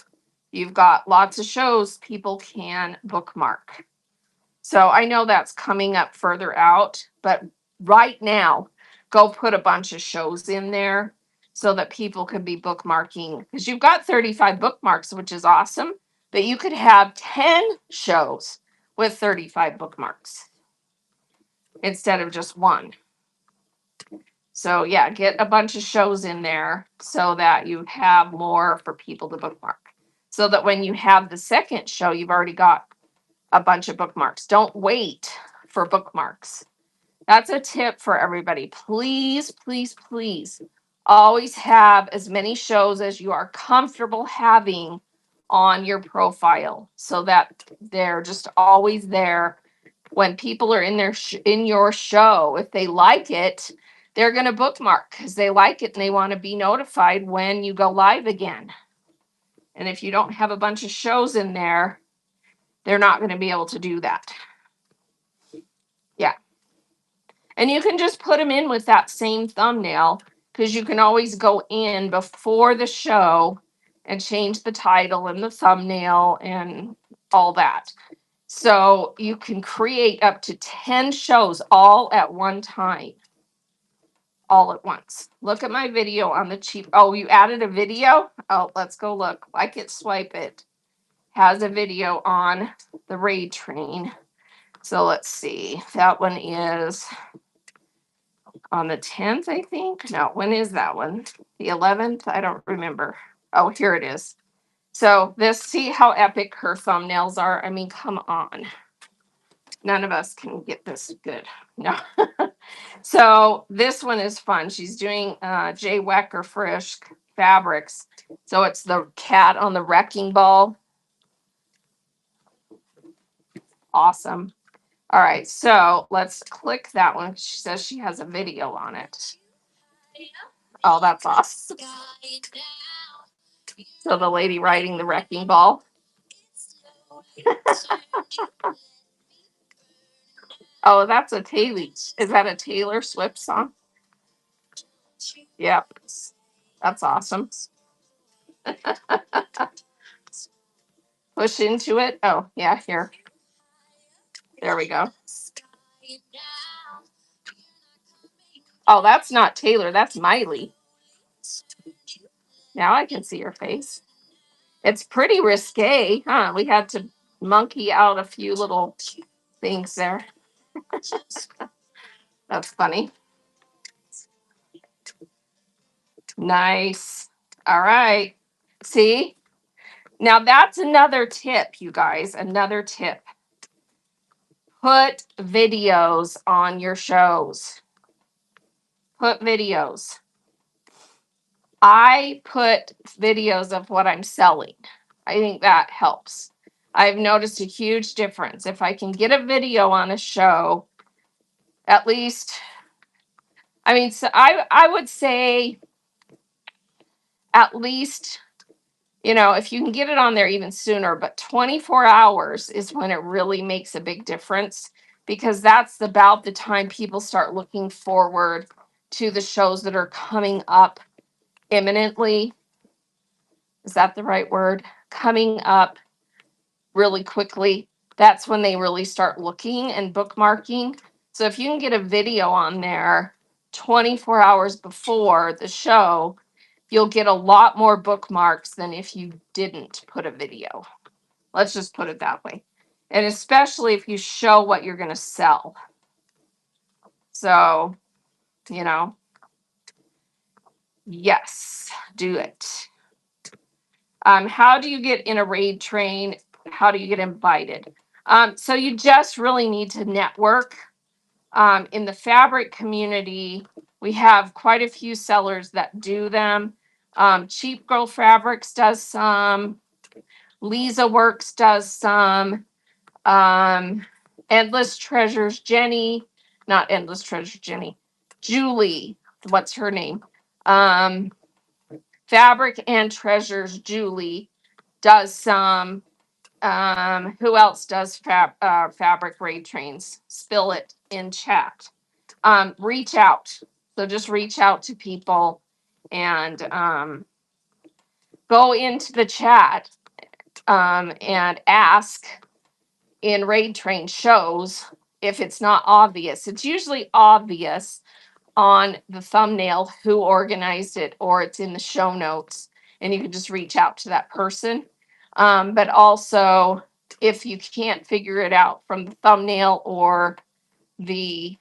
you've got lots of shows people can bookmark. So I know that's coming up further out, but right now, go put a bunch of shows in there so that people could be bookmarking, because you've got 35 bookmarks, which is awesome, but you could have 10 shows with 35 bookmarks instead of just one. So yeah, get a bunch of shows in there so that you have more for people to bookmark. So that when you have the second show, you've already got a bunch of bookmarks. Don't wait for bookmarks. That's a tip for everybody. Please, please, please always have as many shows as you are comfortable having on your profile so that they're just always there when people are in in your show. If they like it, they're going to bookmark because they like it and they want to be notified when you go live again. And if you don't have a bunch of shows in there, they're not going to be able to do that. Yeah. And you can just put them in with that same thumbnail, because you can always go in before the show and change the title and the thumbnail and all that. So you can create up to 10 shows all at one time, all at once. Look at my video on the cheap. Oh, you added a video? Oh, let's go look. Like it, swipe it. Has a video on the raid train. So let's see. That one is on the 10th, I think. No, when is that one? The 11th? I don't remember. Oh, here it is. So see how epic her thumbnails are? I mean, come on. None of us can get this good. No. So this one is fun. She's doing Jay Wecker Frisch fabrics. So it's the cat on the wrecking ball. Awesome. All right, so let's click that one. She says she has a video on it. Oh, that's awesome. So the lady riding the wrecking ball. Oh, that's a Taylor. Is that a Taylor Swift song? Yep. That's awesome. Push into it. Oh, yeah, here. There we go. Oh, that's not Taylor. That's Miley. Now I can see her face. It's pretty risque, huh? We had to monkey out a few little things there. That's funny. Nice. All right. See? Now that's another tip, you guys. Another tip. Put videos on your shows. Put videos. I put videos of what I'm selling. I think that helps. I've noticed a huge difference. If I can get a video on a show, at least, I mean, so I would say at least, if you can get it on there even sooner, but 24 hours is when it really makes a big difference because that's about the time people start looking forward to the shows that are coming up imminently. Is that the right word? Coming up really quickly. That's when they really start looking and bookmarking. So if you can get a video on there 24 hours before the show, you'll get a lot more bookmarks than if you didn't put a video. Let's just put it that way. And especially if you show what you're going to sell. So, yes, do it. How do you get in a raid train? How do you get invited? So you just really need to network. In the fabric community, we have quite a few sellers that do them. Cheap Girl Fabrics does some. Lisa Works does some. Endless Treasures, not Endless Treasures, Julie, what's her name? Fabric and Treasures, Julie does some. Who else does fabric raid trains? Spill it in chat. Reach out. So just reach out to people and go into the chat and ask in raid train shows if it's not obvious. It's usually obvious on the thumbnail who organized it, or it's in the show notes, and you can just reach out to that person. But also, if you can't figure it out from the thumbnail or the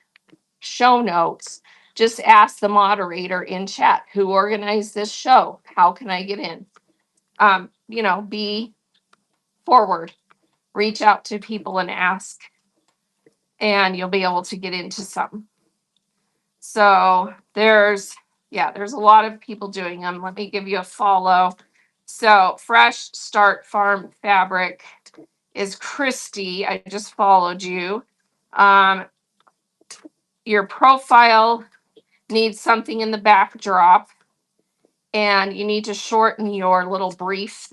show notes, just ask the moderator in chat who organized this show. How can I get in? Be forward, reach out to people and ask, and you'll be able to get into some. So there's a lot of people doing them. Let me give you a follow. So Fresh Start Farm Fabric is Christy. I just followed you. Your profile needs something in the backdrop, and you need to shorten your little brief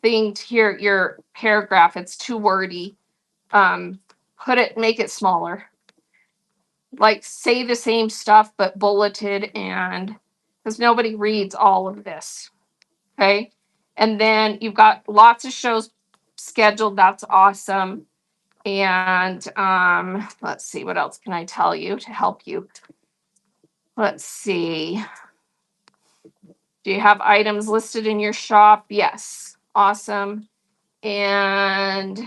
thing to your paragraph. It's too wordy. Make it smaller. Like say the same stuff but bulleted, and because nobody reads all of this. Okay. And then you've got lots of shows scheduled. That's awesome. And let's see, what else can I tell you to help you? Let's see. Do you have items listed in your shop? Yes. Awesome. And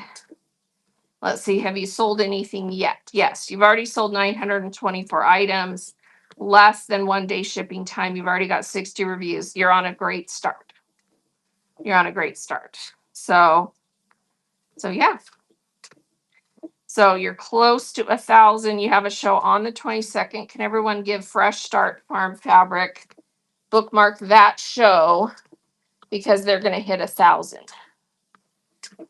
let's see, have you sold anything yet? Yes, you've already sold 924 items, less than 1 day shipping time. You've already got 60 reviews. You're on a great start. So yeah. So you're close to 1,000. You have a show on the 22nd. Can everyone give Fresh Start Farm Fabric? Bookmark that show because they're going to hit 1,000.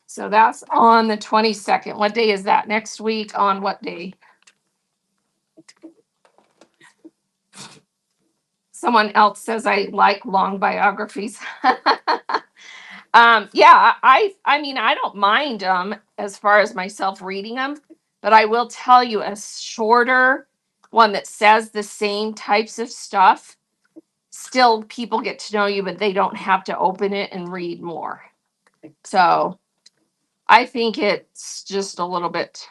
So that's on the 22nd. What day is that? Next week on what day? Someone else says I like long biographies. Yeah, I mean, I don't mind them as far as myself reading them, but I will tell you a shorter one that says the same types of stuff. Still, people get to know you, but they don't have to open it and read more. So I think it's just a little bit,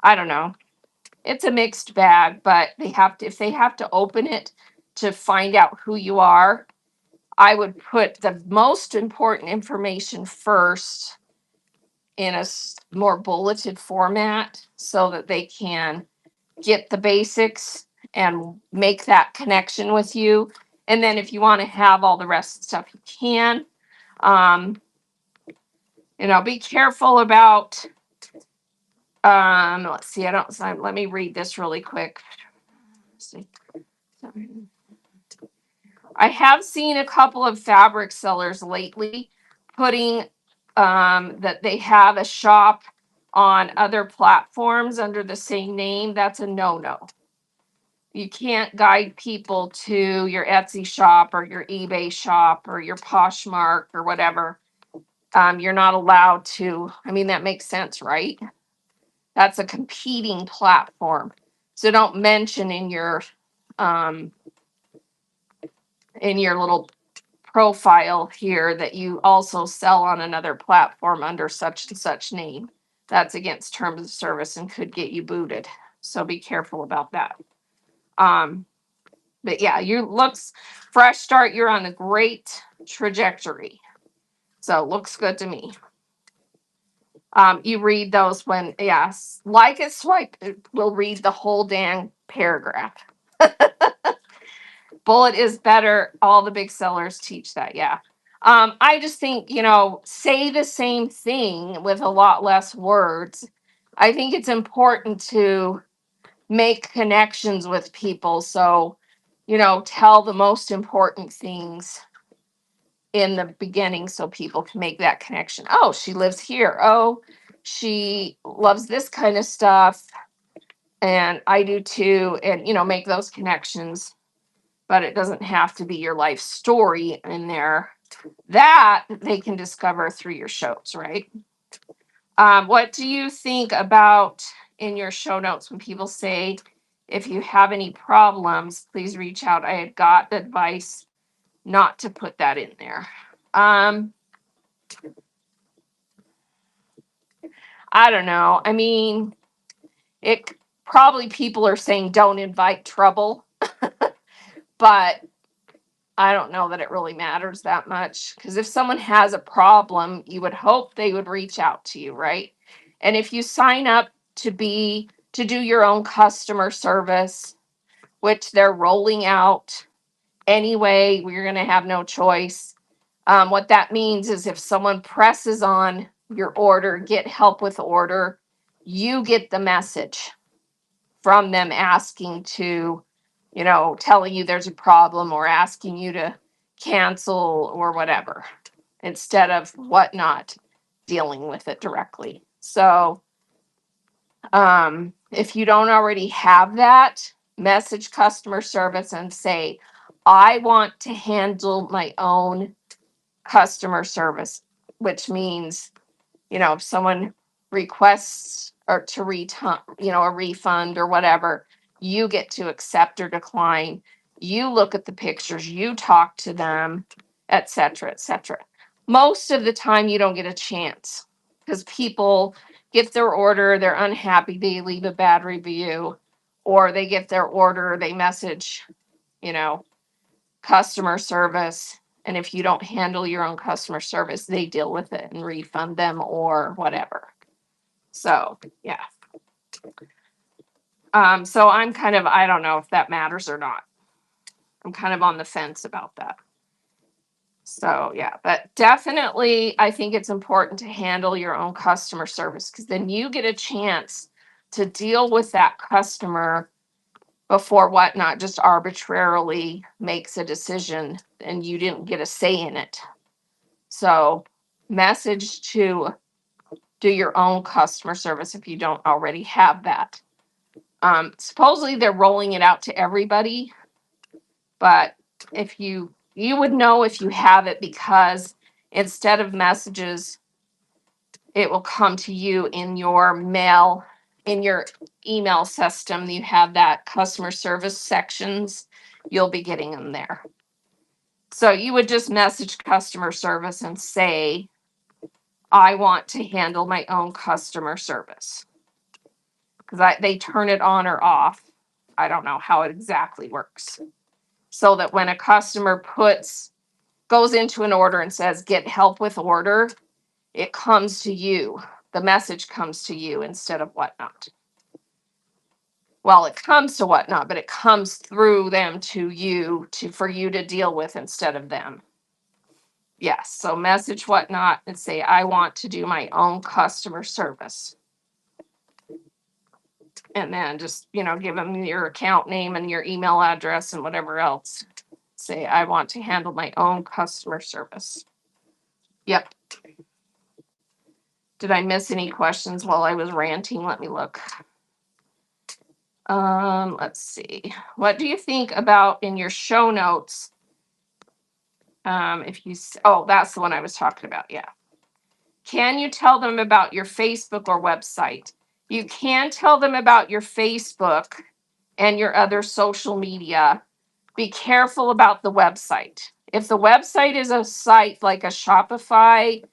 I don't know. It's a mixed bag, but if they have to open it to find out who you are, I would put the most important information first in a more bulleted format so that they can get the basics and make that connection with you. And then if you want to have all the rest of the stuff, you can. Be careful about, let's see, let me read this really quick. Let's see. I have seen a couple of fabric sellers lately putting that they have a shop on other platforms under the same name. That's a no-no. You can't guide people to your Etsy shop or your eBay shop or your Poshmark or whatever. You're not allowed to. I mean, that makes sense, right? That's a competing platform. So don't mention in your little profile here that you also sell on another platform under such and such name. That's against terms of service and could get you booted. So be careful about that. But yeah, you looks fresh start. You're on a great trajectory. So looks good to me. You read those when, yes, like it, swipe, it will read the whole dang paragraph. Bullet is better. All the big sellers teach that. Yeah. I just think, say the same thing with a lot less words. I think it's important to make connections with people. So, tell the most important things in the beginning so people can make that connection. Oh, she lives here. Oh, she loves this kind of stuff. And I do too. And, make those connections. But it doesn't have to be your life story in there. That they can discover through your shows, right? What do you think about in your show notes when people say, if you have any problems, please reach out? I had got advice not to put that in there. I don't know. I mean, it probably people are saying don't invite trouble, but I don't know that it really matters that much, because if someone has a problem, you would hope they would reach out to you, right? And if you sign up to do your own customer service, which they're rolling out anyway, we're going to have no choice. What that means is if someone presses on your order, get help with order, you get the message from them asking to, telling you there's a problem or asking you to cancel or whatever, instead of whatnot dealing with it directly. So, if you don't already have that, message customer service and say, I want to handle my own customer service, which means, if someone requests or to return, a refund or whatever, you get to accept or decline. You look at the pictures, you talk to them, et cetera, et cetera. Most of the time, you don't get a chance because people get their order, they're unhappy, they leave a bad review, or they get their order, they message, customer service. And if you don't handle your own customer service, they deal with it and refund them or whatever. So, yeah. So I'm I don't know if that matters or not. I'm kind of on the fence about that. So, yeah, but definitely I think it's important to handle your own customer service, because then you get a chance to deal with that customer before whatnot just arbitrarily makes a decision and you didn't get a say in it. So, message to do your own customer service if you don't already have that. Supposedly they're rolling it out to everybody, but if you would know if you have it, because instead of messages, it will come to you in your mail, in your email system. You have that customer service sections, you'll be getting them there. So you would just message customer service and say, I want to handle my own customer service, because they turn it on or off. I don't know how it exactly works. So that when a customer goes into an order and says, get help with order, it comes to you. The message comes to you instead of whatnot. well, it comes to Whatnot, but it comes through them to you for you to deal with instead of them. Yes. So message Whatnot and say, I want to do my own customer service. And then just, give them your account name and your email address and whatever else. Say, I want to handle my own customer service. Yep. Did I miss any questions while I was ranting? Let me look. Let's see. What do you think about in your show notes? Oh, that's the one I was talking about. Yeah. Can you tell them about your Facebook or website? You can tell them about your Facebook and your other social media. Be careful about the website. If the website is a site like a Shopify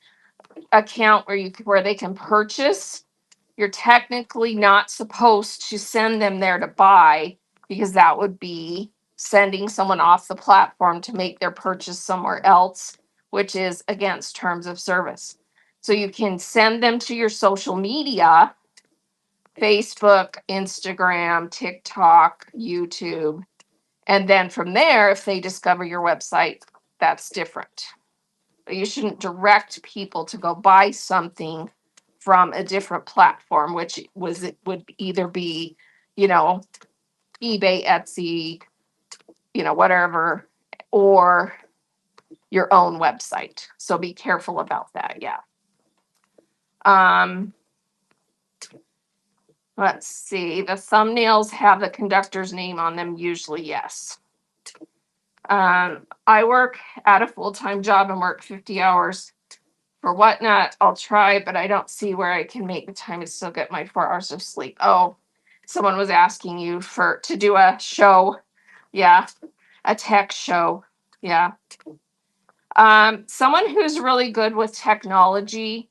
account where they can purchase, you're technically not supposed to send them there to buy, because that would be sending someone off the platform to make their purchase somewhere else, which is against terms of service. So you can send them to your social media, Facebook, Instagram, TikTok, YouTube. And then from there, if they discover your website, that's different. But you shouldn't direct people to go buy something from a different platform, which would either be, eBay, Etsy, whatever, or your own website. So be careful about that. Yeah. Let's see. The thumbnails have the conductor's name on them. Usually, yes. I work at a full-time job and work 50 hours. For Whatnot, I'll try, but I don't see where I can make the time to still get my 4 hours of sleep. Oh, someone was asking you to do a show. Yeah, a tech show. Yeah. Someone who's really good with technology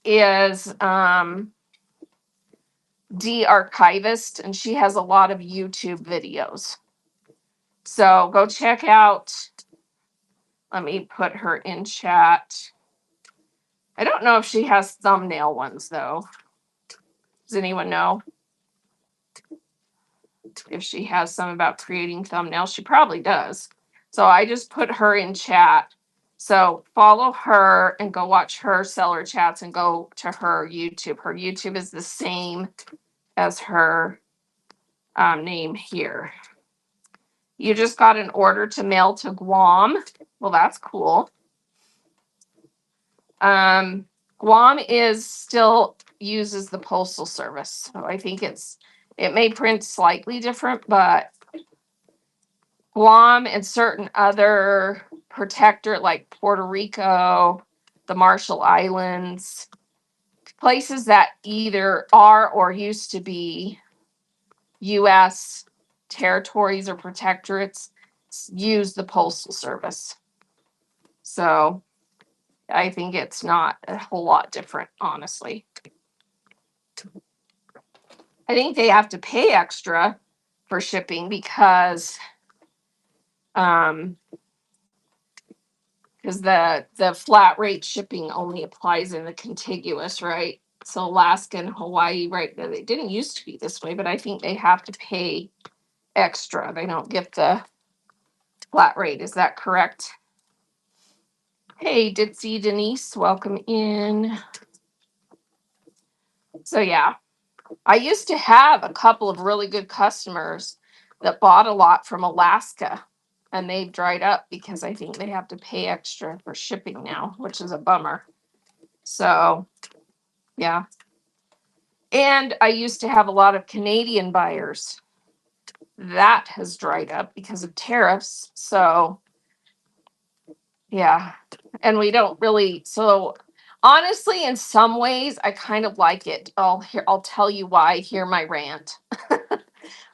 is D Archivist, and she has a lot of YouTube videos. So go check out. Let me put her in chat. I don't know if she has thumbnail ones though. Does anyone know if she has some about creating thumbnails? She probably does. So I just put her in chat. So follow her and go watch her seller chats and go to her YouTube. Her YouTube is the same as her name here. You just got an order to mail to Guam. Well, that's cool. Guam still uses the postal service. So I think it may print slightly different, but Guam and certain other protectorate like Puerto Rico, the Marshall Islands, places that either are or used to be U.S. territories or protectorates, use the postal service. So I think it's not a whole lot different, honestly. I think they have to pay extra for shipping because the flat rate shipping only applies in the contiguous, right? So Alaska and Hawaii, right? They didn't used to be this way, but I think they have to pay extra. They don't get the flat rate. Is that correct? Hey, Ditzy Denise, welcome in. So yeah, I used to have a couple of really good customers that bought a lot from Alaska, and they've dried up because I think they have to pay extra for shipping now, which is a bummer. So yeah. And I used to have a lot of Canadian buyers. That has dried up because of tariffs. So yeah. And we don't really, so honestly, in some ways, I kind of like it. I'll tell you why. Hear my rant.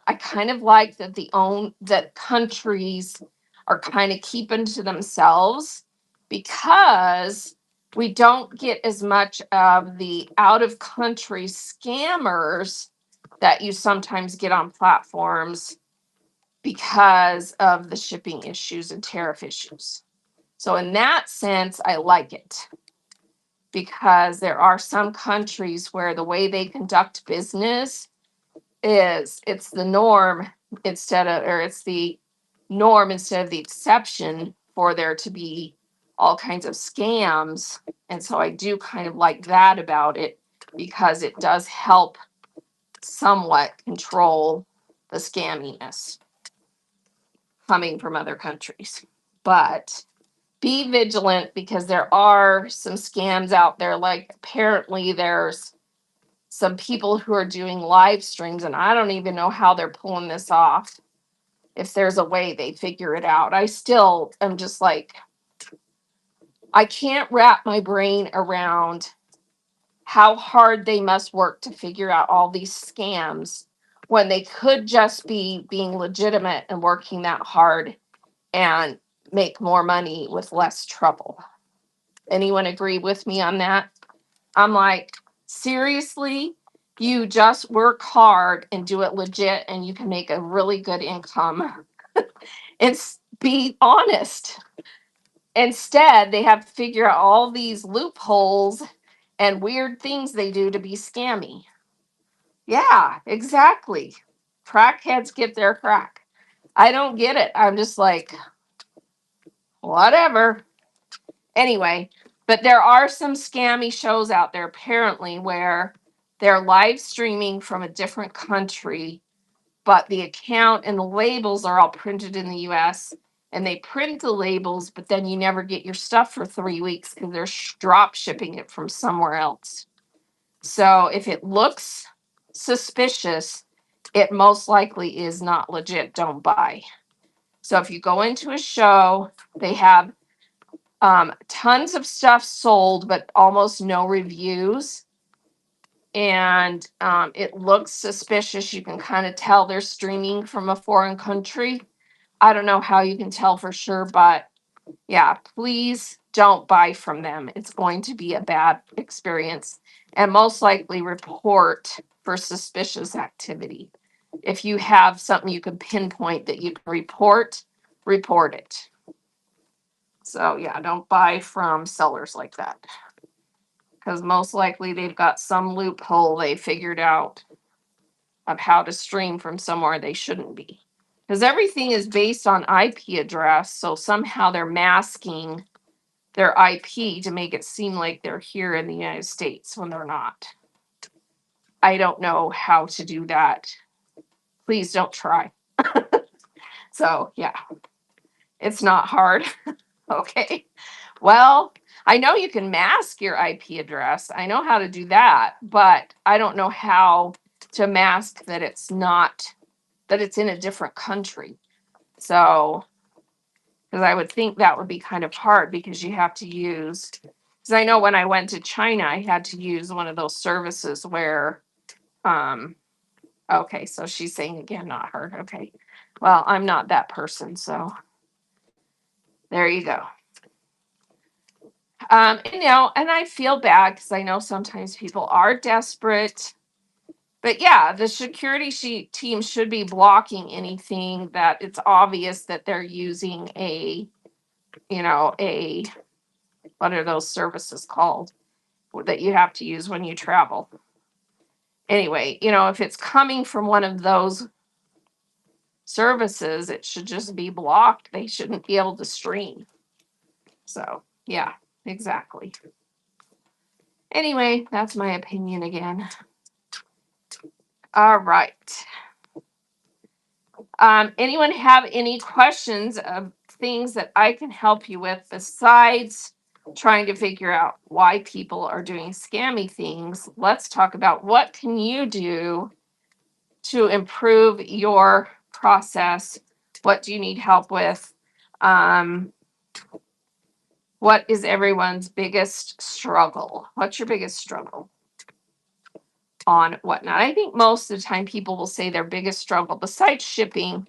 I kind of like that countries are kind of keeping to themselves, because we don't get as much of the out of country scammers that you sometimes get on platforms because of the shipping issues and tariff issues. So in that sense, I like it, because there are some countries where the way they conduct business is it's the norm it's the norm instead of the exception for there to be all kinds of scams. And so I do kind of like that about it because it does help somewhat control the scamminess coming from other countries. But be vigilant because there are some scams out there. Like apparently there's some people who are doing live streams, and I don't even know how they're pulling this off. If there's a way they figure it out, I still am just like, I can't wrap my brain around how hard they must work to figure out all these scams when they could just be being legitimate and working that hard and make more money with less trouble. Anyone agree with me on that? I'm like, seriously, you just work hard and do it legit and you can make a really good income and be honest. Instead, they have to figure out all these loopholes and weird things they do to be scammy. Yeah, exactly. Crackheads get their crack. I don't get it. I'm just like, whatever. Anyway, but there are some scammy shows out there apparently where they're live streaming from a different country, but the account and the labels are all printed in the US and they print the labels, but then you never get your stuff for 3 weeks because they're drop shipping it from somewhere else. So if it looks suspicious, it most likely is not legit. Don't buy. So if you go into a show, they have tons of stuff sold, but almost no reviews. And it looks suspicious. You can kind of tell they're streaming from a foreign country. I don't know how you can tell for sure, but yeah, please don't buy from them. It's going to be a bad experience and most likely report for suspicious activity. If you have something you can pinpoint that you can report it. So yeah, don't buy from sellers like that because most likely they've got some loophole they figured out of how to stream from somewhere they shouldn't be. Because everything is based on IP address, so somehow they're masking their IP to make it seem like they're here in the United States when they're not. I don't know how to do that. Please don't try. So, yeah, it's not hard. Okay. Well, I know you can mask your IP address. I know how to do that, but I don't know how to mask that it's not, that it's in a different country. So, because I would think that would be kind of hard because you have to use, because I know when I went to China, I had to use one of those services where, okay, so she's saying again, not her. Okay. Well, I'm not that person. So there you go. And I feel bad because I know sometimes people are desperate. But yeah, the security team should be blocking anything that it's obvious that they're using a what are those services called that you have to use when you travel. Anyway, if it's coming from one of those services, it should just be blocked. They shouldn't be able to stream. So, yeah, exactly. Anyway, that's my opinion again. All right. Anyone have any questions of things that I can help you with besides trying to figure out why people are doing scammy things? Let's talk about what can you do to improve your process. What do you need help with? What is everyone's biggest struggle? What's your biggest struggle on whatnot? I think most of the time people will say their biggest struggle besides shipping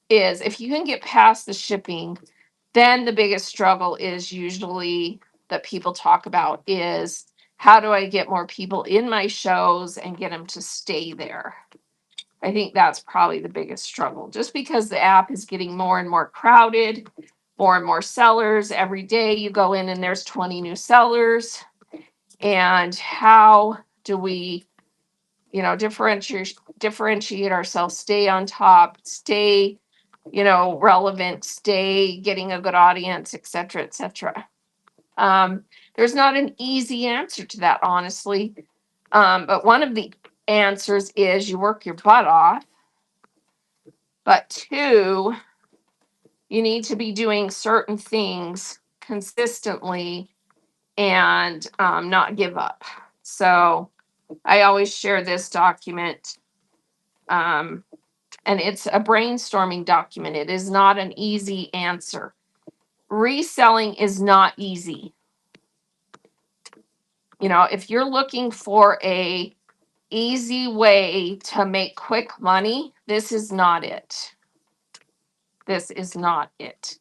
is if you can get past the shipping, then the biggest struggle is usually that people talk about is how do I get more people in my shows and get them to stay there? I think that's probably the biggest struggle just because the app is getting more and more crowded, more and more sellers. Every day you go in and there's 20 new sellers. And how do we, differentiate differentiate ourselves, stay on top, stay, relevant, stay getting a good audience, et cetera, et cetera. There's not an easy answer to that, honestly. But one of the answers is you work your butt off. But two, you need to be doing certain things consistently and not give up. So I always share this document, and it's a brainstorming document. It is not an easy answer. Reselling is not easy. If you're looking for a easy way to make quick money, this is not it. This is not it.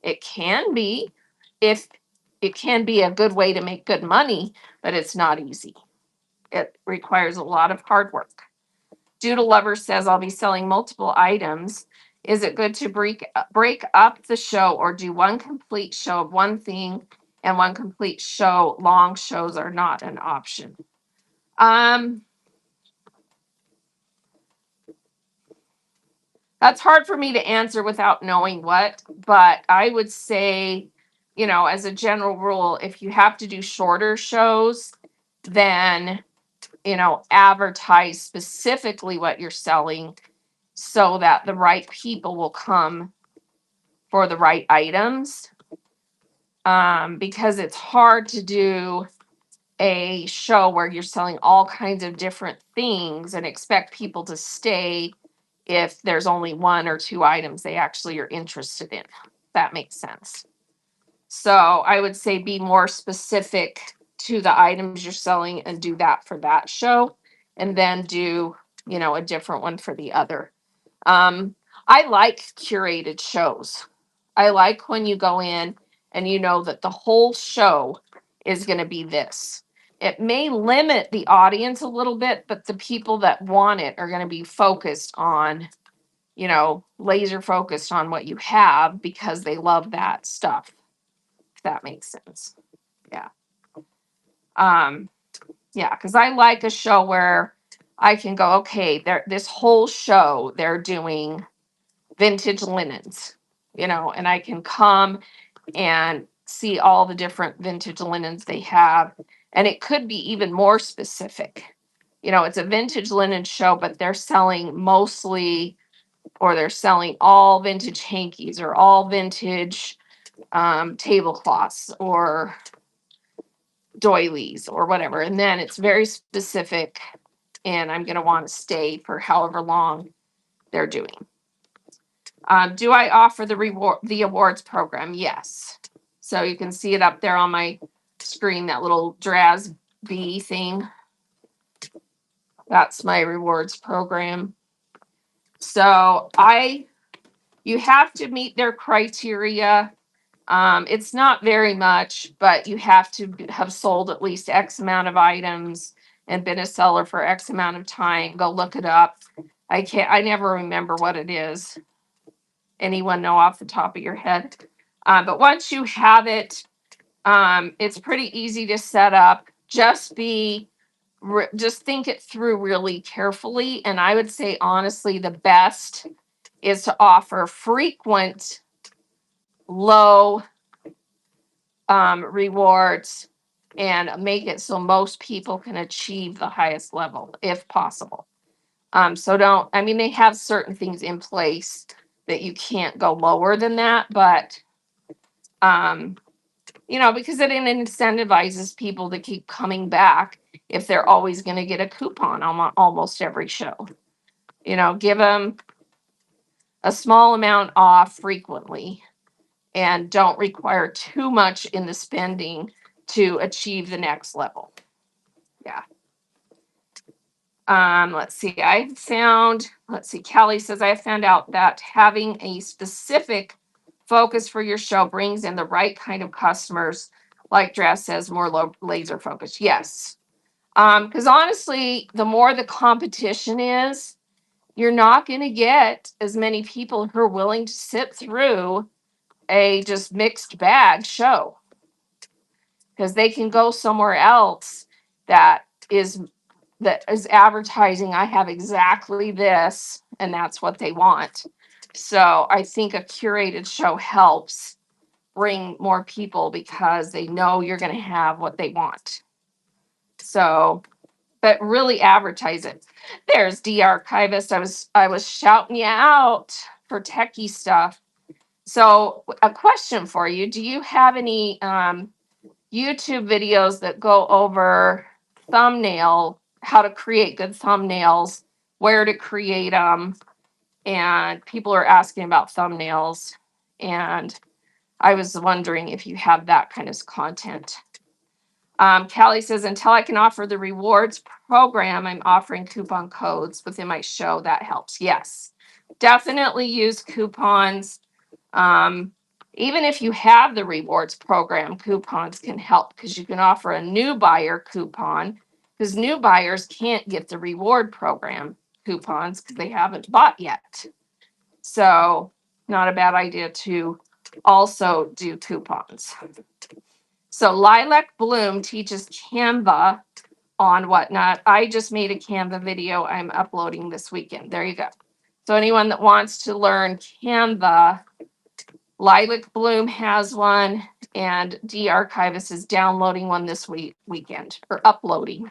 It can be, if it can be a good way to make good money, but it's not easy. It requires a lot of hard work. Doodle Lover says, I'll be selling multiple items. Is it good to break up the show or do one complete show of one thing and one complete show? Long shows are not an option. That's hard for me to answer without knowing what, but I would say, as a general rule, if you have to do shorter shows, then, advertise specifically what you're selling so that the right people will come for the right items. Because it's hard to do a show where you're selling all kinds of different things and expect people to stay if there's only one or two items they actually are interested in. That makes sense. So I would say be more specific to the items you're selling and do that for that show, and then do, a different one for the other. I like curated shows. I like when you go in and you know that the whole show is going to be this. It may limit the audience a little bit, but the people that want it are going to be focused on, laser focused on what you have because they love that stuff. If that makes sense. Yeah. Yeah, because I like a show where I can go, okay, this whole show they're doing vintage linens, and I can come and see all the different vintage linens they have. And it could be even more specific. It's a vintage linen show, but they're selling mostly, or they're selling all vintage hankies or all vintage tablecloths or doilies or whatever. And then it's very specific, and I'm going to want to stay for however long they're doing. Do I offer the awards program? Yes. So you can see it up there on my screen, that little Draz B thing. That's my rewards program. So you have to meet their criteria. It's not very much, but you have to have sold at least X amount of items and been a seller for X amount of time. Go look it up. I never remember what it is. Anyone know off the top of your head? But once you have it, it's pretty easy to set up. Just think it through really carefully. And I would say, honestly, the best is to offer frequent, low rewards and make it so most people can achieve the highest level if possible. They have certain things in place that you can't go lower than that, but because it incentivizes people to keep coming back if they're always going to get a coupon on almost every show. Give them a small amount off frequently and don't require too much in the spending to achieve the next level. Yeah. Let's see. Callie says, I have found out that having a specific focus for your show brings in the right kind of customers. Like Draz says, more laser focused. Yes. Because honestly, the more the competition is, you're not going to get as many people who are willing to sit through a just mixed bag show, because they can go somewhere else that is that is advertising, I have exactly this, and that's what they want. So I think a curated show helps bring more people because they know you're going to have what they want. So, but really advertise it. There's D Archivist. I was shouting you out for techie stuff. So a question for you: do you have any YouTube videos that go over thumbnail, how to create good thumbnails, where to create them? And people are asking about thumbnails, and I was wondering if you have that kind of content. Callie says, until I can offer the rewards program, I'm offering coupon codes within my show. That helps. Yes, definitely use coupons. Um, Even if you have the rewards program, coupons can help because you can offer a new buyer coupon because new buyers can't get the reward program coupons because they haven't bought yet. So, not a bad idea to also do coupons. So Lilac Bloom teaches Canva on whatnot. I just made a Canva video I'm uploading this weekend. There you go. So anyone that wants to learn Canva, Lilac Bloom has one, and D Archivist is downloading one this weekend, or uploading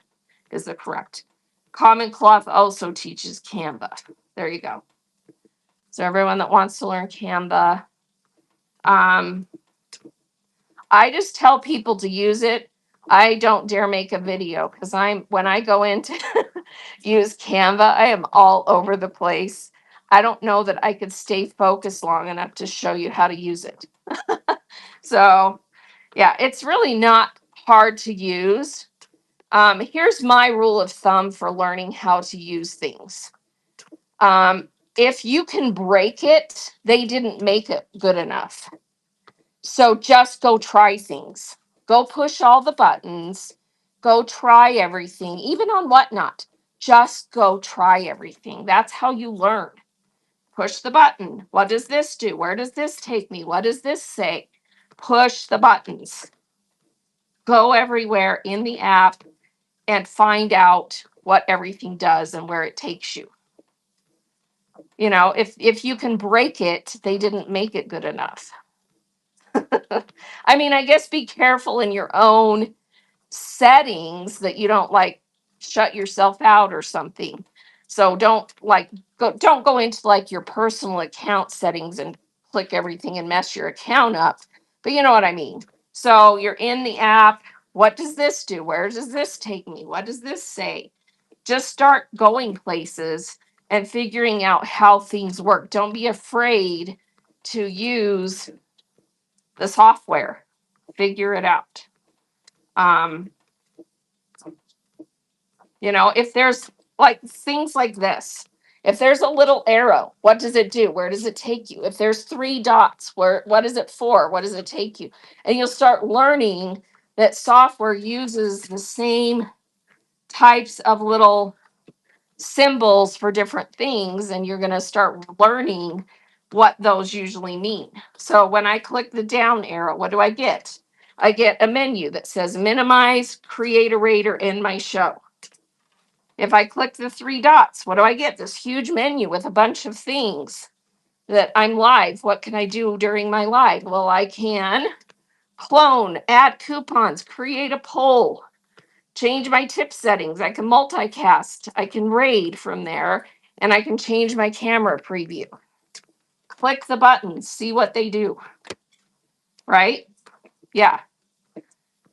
is the correct. Common Cloth also teaches Canva. There you go. So everyone that wants to learn Canva, I just tell people to use it. I don't dare make a video because when I go in to use Canva, I am all over the place. I don't know that I could stay focused long enough to show you how to use it. So, yeah, it's really not hard to use. Here's my rule of thumb for learning how to use things. If you can break it, they didn't make it good enough. So just go try things. Go push all the buttons. Go try everything, even on Whatnot. Just go try everything. That's how you learn. Push the button. What does this do? Where does this take me? What does this say? Push the buttons. Go everywhere in the app and find out what everything does and where it takes you. You know, if you can break it, they didn't make it good enough. I mean, I guess be careful in your own settings that you don't like shut yourself out or something. So don't go into like your personal account settings and click everything and mess your account up. But you know what I mean. So you're in the app. What does this do? Where does this take me? What does this say? Just start going places and figuring out how things work. Don't be afraid to use the software. Figure it out. Um, if there's like things like this, if there's a little arrow, what does it do? Where does it take you? If there's three dots, what is it for? What does it take you? And you'll start learning that software uses the same types of little symbols for different things, and you're going to start learning what those usually mean. So when I click the down arrow, what do I get? I get a menu that says minimize, create a rater in my show. If I click the three dots, what do I get? This huge menu with a bunch of things that I'm live. What can I do during my live? Well, I can clone, add coupons, create a poll, change my tip settings. I can multicast. I can raid from there, and I can change my camera preview. Click the buttons, see what they do. Right? Yeah.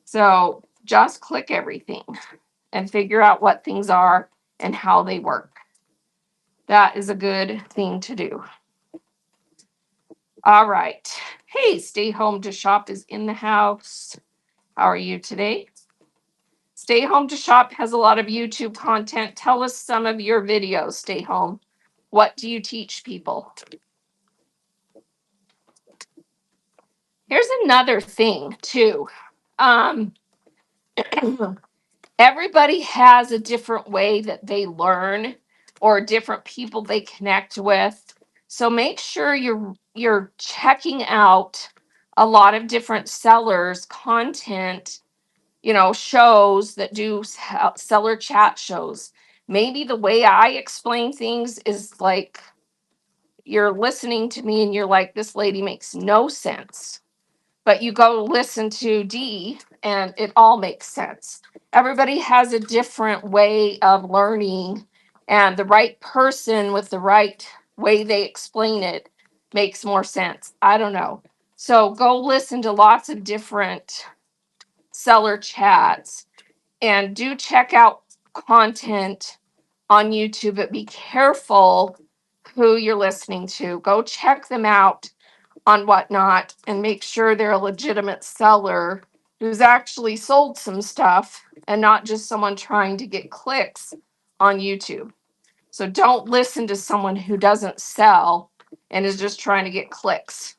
So just click everything and figure out what things are and how they work. That is a good thing to do. All right. Hey, Stay Home to Shop is in the house. How are you today? Stay Home to Shop has a lot of YouTube content. Tell us some of your videos, Stay Home. What do you teach people? Here's another thing, too. Everybody has a different way that they learn or different people they connect with. So make sure you're checking out a lot of different sellers' content shows that do seller chat shows. Maybe the way I explain things is like you're listening to me and you're like, this lady makes no sense. But you go listen to Dee and it all makes sense. Everybody has a different way of learning, and the right person with the right way they explain it makes more sense. I don't know. So go listen to lots of different seller chats and do check out content on YouTube, but be careful who you're listening to. Go check them out on Whatnot and make sure they're a legitimate seller who's actually sold some stuff and not just someone trying to get clicks on YouTube. So don't listen to someone who doesn't sell and is just trying to get clicks.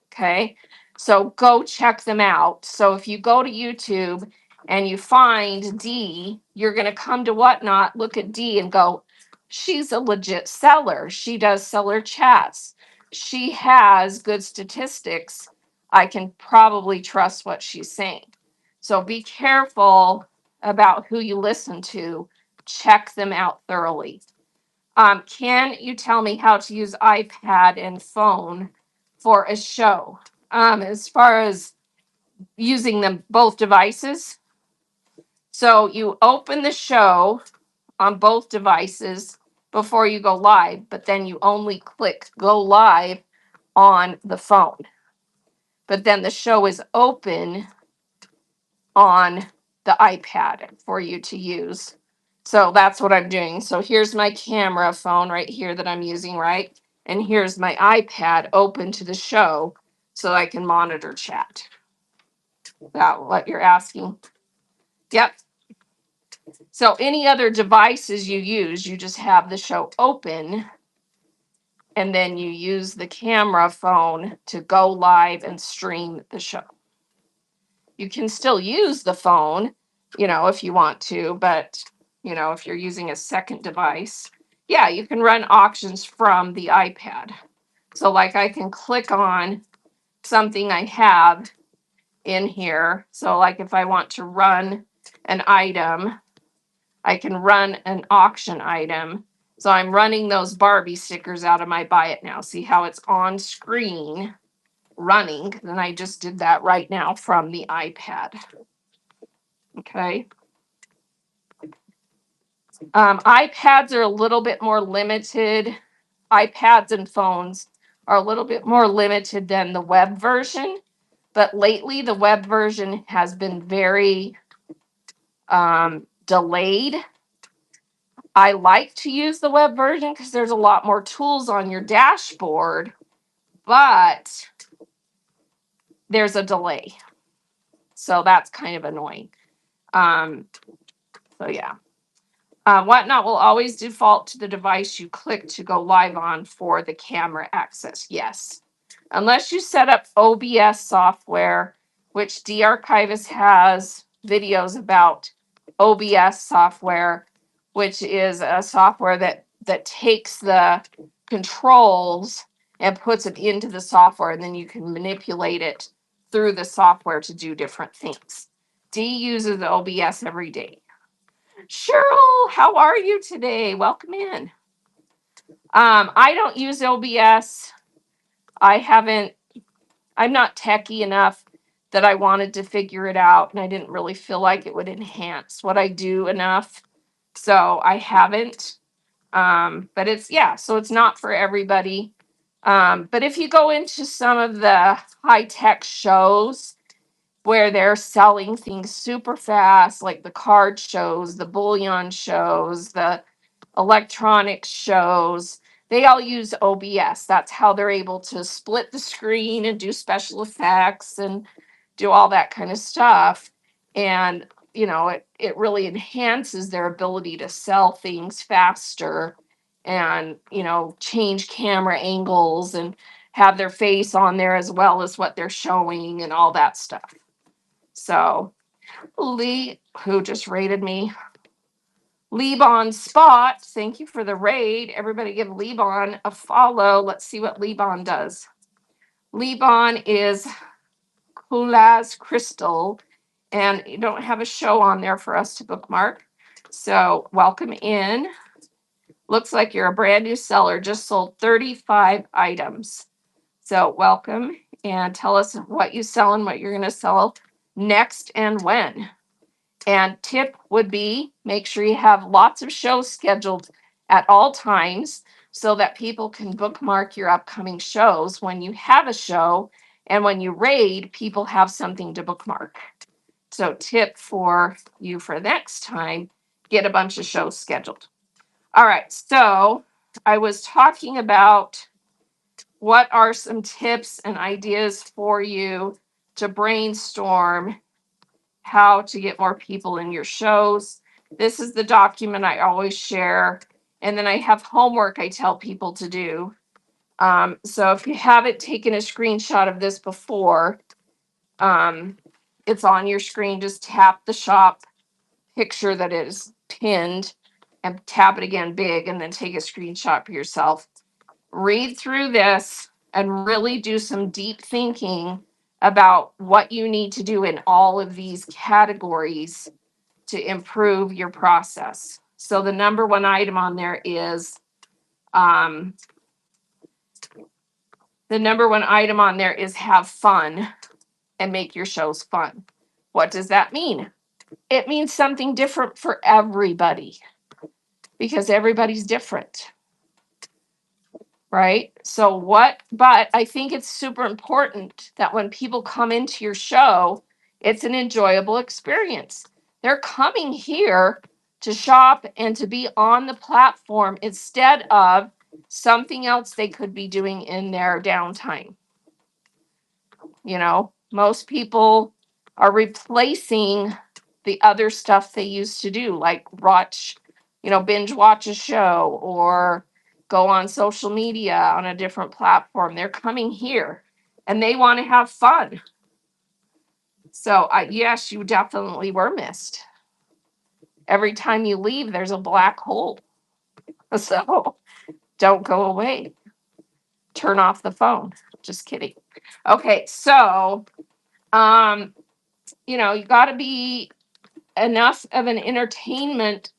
Okay. So go check them out. So if you go to YouTube and you find Dee, you're going to come to Whatnot, look at Dee and go, she's a legit seller. She does seller chats. She has good statistics. I can probably trust what she's saying. So be careful about who you listen to. Check them out thoroughly. Can you tell me how to use iPad and phone for a show? As far as using them both devices. So you open the show on both devices before you go live, but then you only click go live on the phone. But then the show is open on the iPad for you to use. So that's what I'm doing. So here's my camera phone right here that I'm using, right? And here's my iPad open to the show so I can monitor chat. That what you're asking. Yep. So any other devices you use, you just have the show open and then you use the camera phone to go live and stream the show. You can still use the phone, if you want to, but if you're using a second device, yeah, you can run auctions from the iPad. So like I can click on something I have in here. So like if I want to run an item, I can run an auction item. So I'm running those Barbie stickers out of my Buy It Now. See how it's on screen running? And I just did that right now from the iPad. Okay. iPads are a little bit more limited. iPads and phones are a little bit more limited than the web version. But lately, the web version has been very delayed. I like to use the web version because there's a lot more tools on your dashboard, but there's a delay. So that's kind of annoying. So yeah. Whatnot will always default to the device you click to go live on for the camera access. Yes. Unless you set up OBS software, which DArchivist has videos about OBS software, which is a software that takes the controls and puts it into the software, and then you can manipulate it through the software to do different things. Dee uses OBS every day. Cheryl, how are you today? Welcome in. I don't use OBS. I'm not techie enough that I wanted to figure it out, and I didn't really feel like it would enhance what I do enough. So I haven't. But so it's not for everybody. But if you go into some of the high-tech shows where they're selling things super fast, like the card shows, the bullion shows, the electronics shows, they all use OBS. That's how they're able to split the screen and do special effects and do all that kind of stuff. And, it really enhances their ability to sell things faster and, change camera angles and have their face on there as well as what they're showing and all that stuff. So, Lee, who just rated me, Lebon Spot, thank you for the raid. Everybody give Lebon a follow. Let's see what Lebon does. Lebon is Kulaz Crystal, and you don't have a show on there for us to bookmark. So welcome in. Looks like you're a brand new seller, just sold 35 items. So welcome and tell us what you sell and what you're going to sell next and when. And tip would be make sure you have lots of shows scheduled at all times so that people can bookmark your upcoming shows when you have a show, and when you raid, people have something to bookmark. So tip for you for next time, get a bunch of shows scheduled. All right, so I was talking about what are some tips and ideas for you to brainstorm how to get more people in your shows. This is the document I always share. And then I have homework I tell people to do. So if you haven't taken a screenshot of this before, it's on your screen. Just tap the shop picture that is pinned and tap it again big, and then take a screenshot for yourself. Read through this and really do some deep thinking about what you need to do in all of these categories to improve your process. So the number one item on there is um, have fun and make your shows fun. What does that mean? It means something different for everybody because everybody's different, right? But I think it's super important that when people come into your show, it's an enjoyable experience. They're coming here to shop and to be on the platform instead of something else they could be doing in their downtime. Most people are replacing the other stuff they used to do, like binge watch a show or go on social media on a different platform. They're coming here and they want to have fun. So, yes, you definitely were missed. Every time you leave, there's a black hole. So, don't go away. Turn off the phone. Just kidding. Okay, so, you got to be enough of an entertainment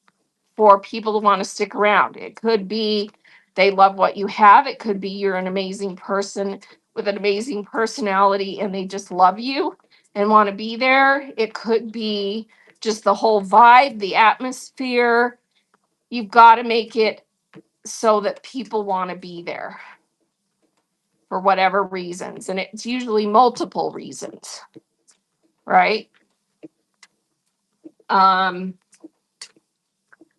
for people to want to stick around. It could be they love what you have. It could be you're an amazing person with an amazing personality and they just love you and want to be there. It could be just the whole vibe, the atmosphere. You've got to make it so that people want to be there for whatever reasons. And it's usually multiple reasons, right?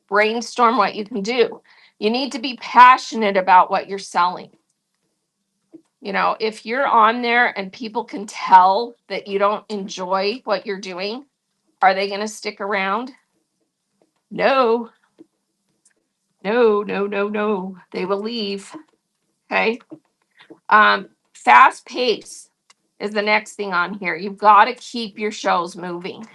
Brainstorm what you can do. You need to be passionate about what you're selling. If you're on there and people can tell that you don't enjoy what you're doing, are they going to stick around? No, no, no, no, no. They will leave. Okay. Fast pace is the next thing on here. You've got to keep your shows moving.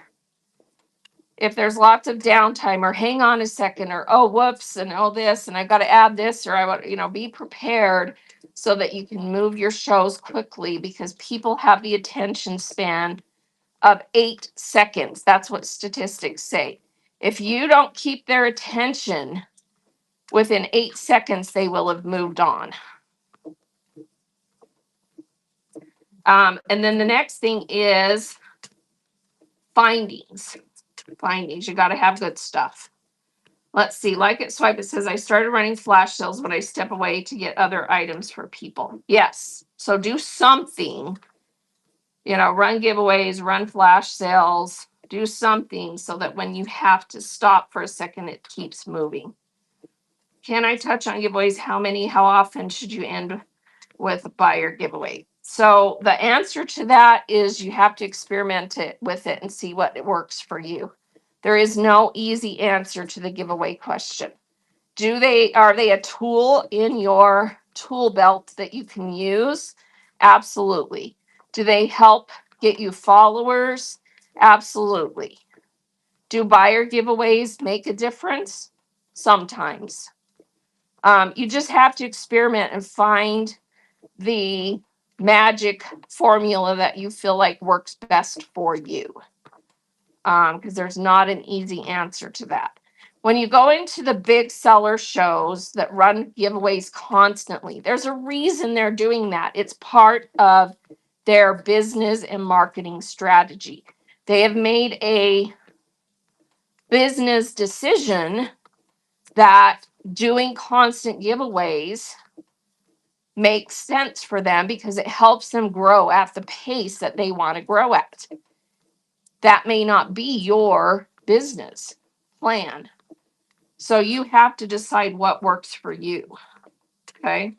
If there's lots of downtime or hang on a second or, oh, whoops, and oh, this, and I got to add this, or I want, be prepared so that you can move your shows quickly because people have the attention span of 8 seconds. That's what statistics say. If you don't keep their attention within 8 seconds, they will have moved on. And then the next thing is findings. You got to have good stuff. Let's see, like it swipe, it says I started running flash sales when I step away to get other items for people. Yes. So do something, run giveaways, run flash sales, do something so that when you have to stop for a second, it keeps moving. Can I touch on giveaways? How often should you end with a buyer giveaway? So the answer to that is you have to experiment with it and see what works for you. There is no easy answer to the giveaway question. Are they a tool in your tool belt that you can use? Absolutely. Do they help get you followers? Absolutely. Do buyer giveaways make a difference? Sometimes. You just have to experiment and find the magic formula that you feel like works best for you. because there's not an easy answer to that. When you go into the big seller shows that run giveaways constantly, there's a reason they're doing that. It's part of their business and marketing strategy. They have made a business decision that doing constant giveaways makes sense for them because it helps them grow at the pace that they want to grow at. That may not be your business plan. So you have to decide what works for you. Okay.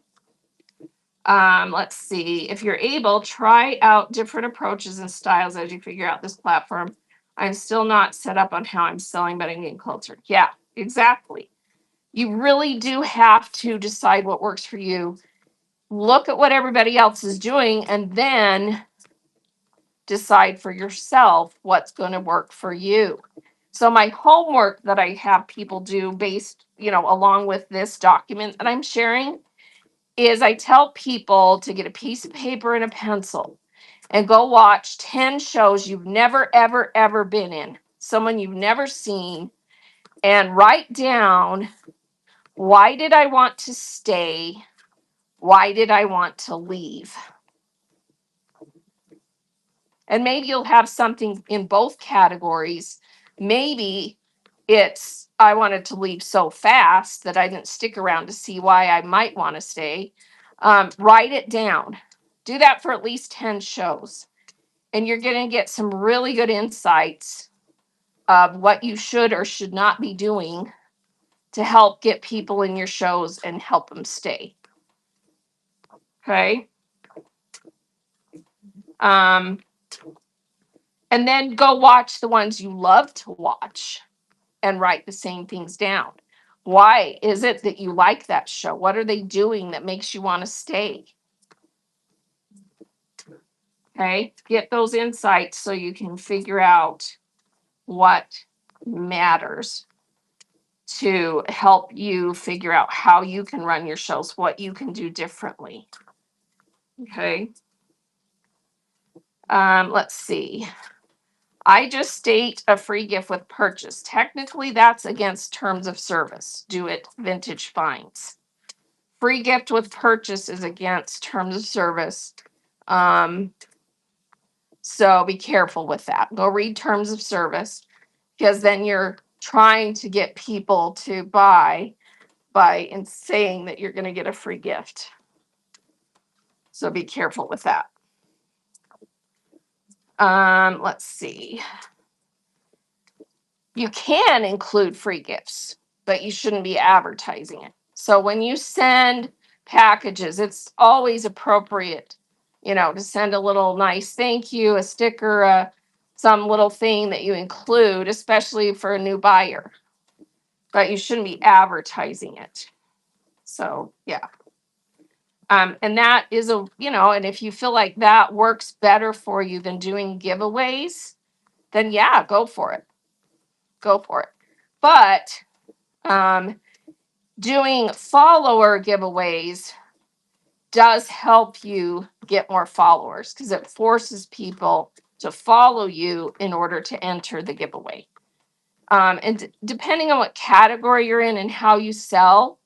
Let's see. If you're able, try out different approaches and styles as you figure out this platform. I'm still not set up on how I'm selling, but I'm getting closer. Yeah, exactly. You really do have to decide what works for you. Look at what everybody else is doing and then decide for yourself what's going to work for you. So my homework that I have people do based, along with this document that I'm sharing is I tell people to get a piece of paper and a pencil and go watch 10 shows you've never, ever, ever been in, someone you've never seen, and write down, why did I want to stay? Why did I want to leave? And maybe you'll have something in both categories. Maybe it's, I wanted to leave so fast that I didn't stick around to see why I might want to stay. Write it down. Do that for at least 10 shows. And you're going to get some really good insights of what you should or should not be doing to help get people in your shows and help them stay. Okay. And then go watch the ones you love to watch and write the same things down. Why is it that you like that show? What are they doing that makes you want to stay? Okay, get those insights so you can figure out what matters to help you figure out how you can run your shows, what you can do differently. Okay. Let's see. I just state a free gift with purchase. Technically, that's against terms of service. Do it Vintage Finds. Free gift with purchase is against terms of service. So be careful with that. Go read terms of service because then you're trying to get people to buy by saying that you're going to get a free gift. So be careful with that. Let's see. You can include free gifts, but you shouldn't be advertising it. So when you send packages, it's always appropriate, to send a little nice thank you, a sticker, some little thing that you include, especially for a new buyer. But you shouldn't be advertising it. So, yeah. And that is and if you feel like that works better for you than doing giveaways, then yeah, go for it. Go for it. But doing follower giveaways does help you get more followers because it forces people to follow you in order to enter the giveaway. And depending on what category you're in and how you sell,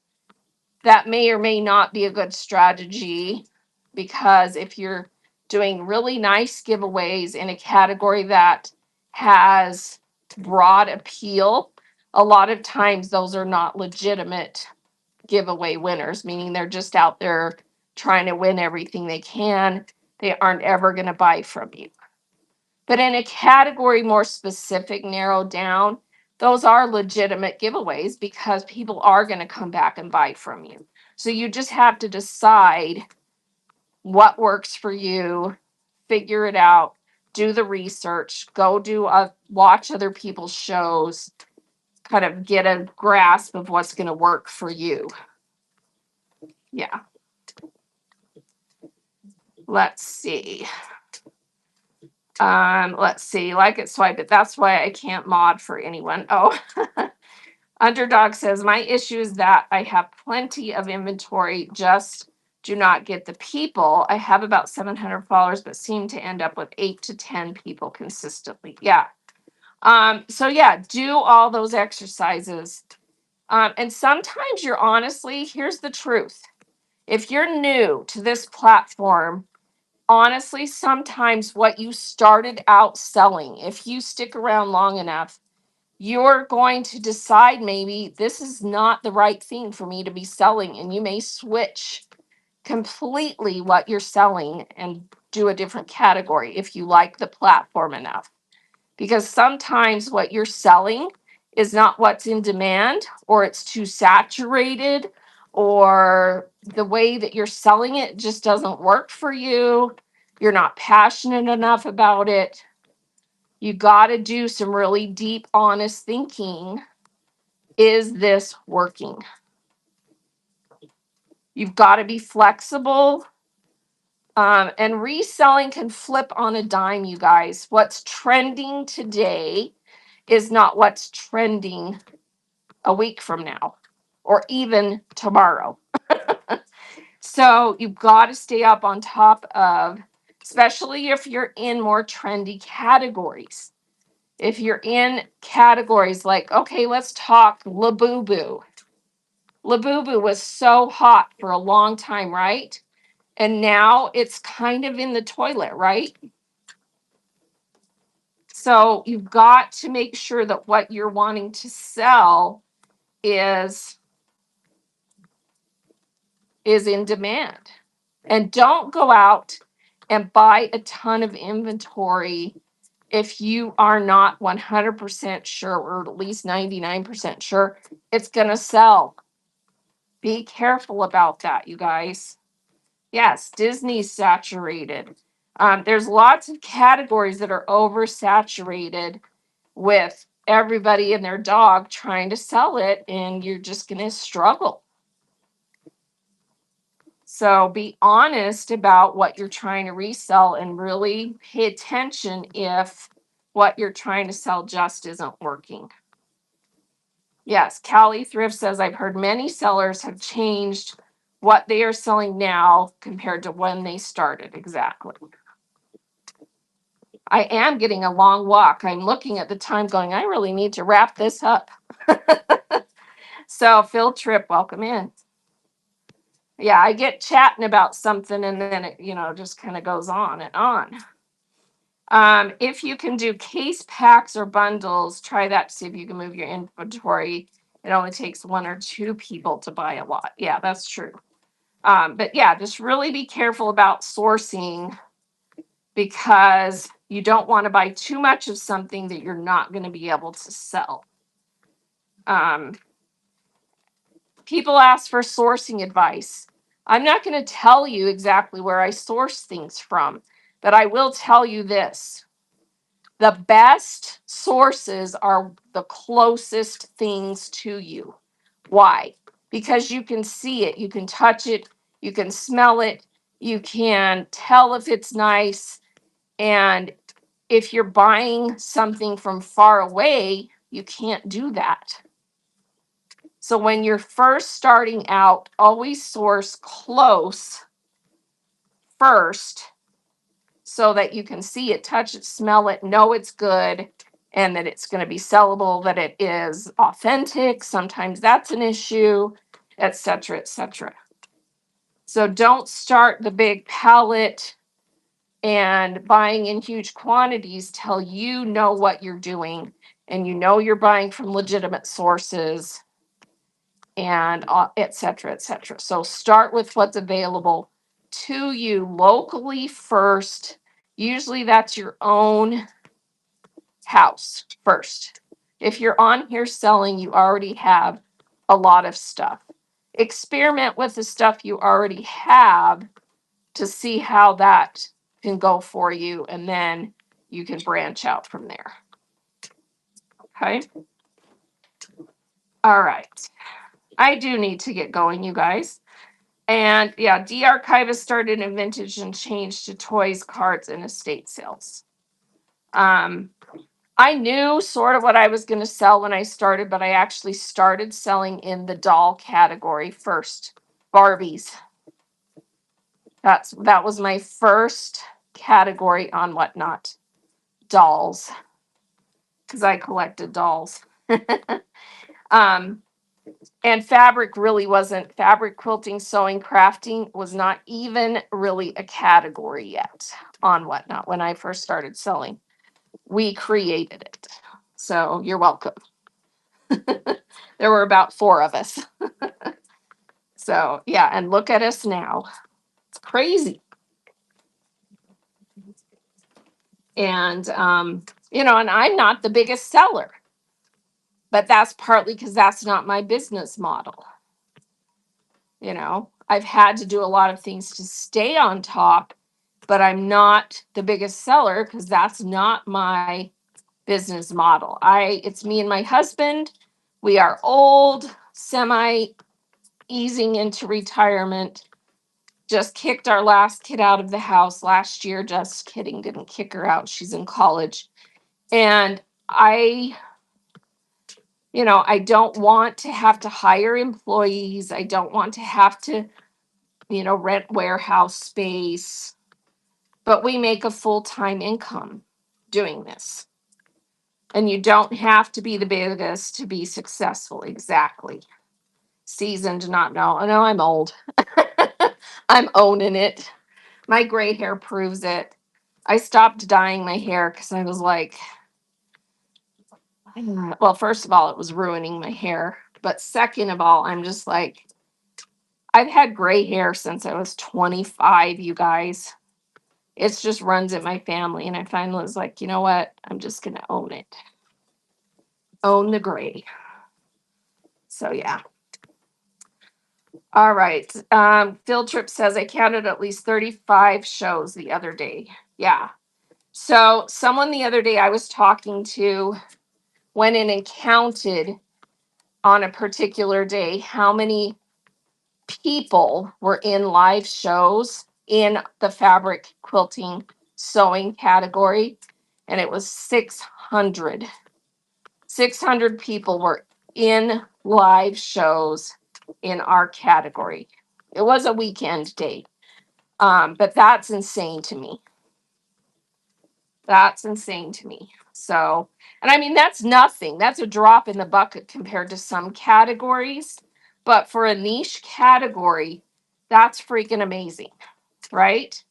that may or may not be a good strategy, because if you're doing really nice giveaways in a category that has broad appeal, a lot of times those are not legitimate giveaway winners, meaning they're just out there trying to win everything they can. They aren't ever going to buy from you. But in a category more specific, narrowed down, those are legitimate giveaways because people are going to come back and buy from you. So you just have to decide what works for you, figure it out, do the research, watch other people's shows, kind of get a grasp of what's going to work for you. Yeah. Let's see. Like it, swipe it. That's why I can't mod for anyone. Oh, Underdog says, my issue is that I have plenty of inventory, just do not get the people. I have about 700 followers, but seem to end up with 8 to 10 people consistently. Yeah. So yeah, do all those exercises. And sometimes you're honestly, here's the truth. If you're new to this platform, honestly, sometimes what you started out selling, if you stick around long enough, you're going to decide maybe this is not the right thing for me to be selling. And you may switch completely what you're selling and do a different category if you like the platform enough. Because sometimes what you're selling is not what's in demand, or it's too saturated, or the way that you're selling it just doesn't work for you. You're not passionate enough about it. You got to do some really deep, honest thinking. Is this working? You've got to be flexible. And reselling can flip on a dime, you guys. What's trending today is not what's trending a week from now or even tomorrow. So you've got to stay up on top of, especially if you're in more trendy categories. If you're in categories like, okay, let's talk Labubu. Labubu was so hot for a long time, right? And now it's kind of in the toilet, right? So you've got to make sure that what you're wanting to sell is in demand. And don't go out and buy a ton of inventory if you are not 100% sure, or at least 99% sure it's going to sell. Be careful about that, you guys. Yes, Disney's saturated. There's lots of categories that are oversaturated with everybody and their dog trying to sell it, and you're just going to struggle. So be honest about what you're trying to resell and really pay attention if what you're trying to sell just isn't working. Yes, Callie Thrift says, I've heard many sellers have changed what they are selling now compared to when they started. Exactly. I am getting a long walk. I'm looking at the time going, I really need to wrap this up. So Phil Tripp, welcome in. Yeah, I get chatting about something and then it, just kind of goes on and on. If you can do case packs or bundles, try that to see if you can move your inventory. It only takes one or two people to buy a lot. Yeah, that's true. But yeah, just really be careful about sourcing, because you don't want to buy too much of something that you're not going to be able to sell. People ask for sourcing advice. I'm not going to tell you exactly where I source things from, but I will tell you this. The best sources are the closest things to you. Why? Because you can see it, you can touch it, you can smell it, you can tell if it's nice. And if you're buying something from far away, you can't do that. So when you're first starting out, always source close first so that you can see it, touch it, smell it, know it's good, and that it's going to be sellable, that it is authentic. Sometimes that's an issue, etc., etc. So don't start the big pallet and buying in huge quantities till you know what you're doing and you know you're buying from legitimate sources, and etc., etc. So start with what's available to you locally first. Usually that's your own house first. If you're on here selling, you already have a lot of stuff. Experiment with the stuff you already have to see how that can go for you, and then you can branch out from there. Okay. All right. I do need to get going, you guys. And yeah, de-archivist started in vintage and changed to toys, cards, and estate sales. I knew sort of what I was going to sell when I started, but I actually started selling in the doll category first. Barbies. That was my first category on Whatnot. Dolls. because I collected dolls. um, and fabric really wasn't, fabric quilting, sewing, crafting was not even really a category yet on Whatnot when I first started selling. We created it. So you're welcome. There were about 4 of us. So yeah, and look at us now. It's crazy. And and I'm not the biggest seller, but that's partly because that's not my business model. I've had to do a lot of things to stay on top, but I'm not the biggest seller because that's not my business model. It's me and my husband. We are old, semi easing into retirement. Just kicked our last kid out of the house last year. Just kidding, didn't kick her out. She's in college. And I don't want to have to hire employees. I don't want to have to, rent warehouse space. But we make a full-time income doing this. And you don't have to be the biggest to be successful. Exactly. Seasoned, not know. Oh, no, I'm old. I'm owning it. My gray hair proves it. I stopped dyeing my hair because I was like, well, first of all, it was ruining my hair. But second of all, I'm just like, I've had gray hair since I was 25, you guys. It's just runs in my family. And I finally was like, you know what? I'm just going to own it. Own the gray. So, yeah. All right. Field Trip says I counted at least 35 shows the other day. Yeah. So, someone the other day I was talking to went in and counted on a particular day how many people were in live shows in the fabric quilting sewing category, and it was 600. 600 people were in live shows in our category. It was a weekend day, but that's insane to me. That's insane to me. So, and I mean, that's nothing. That's a drop in the bucket compared to some categories. But for a niche category, that's freaking amazing, right?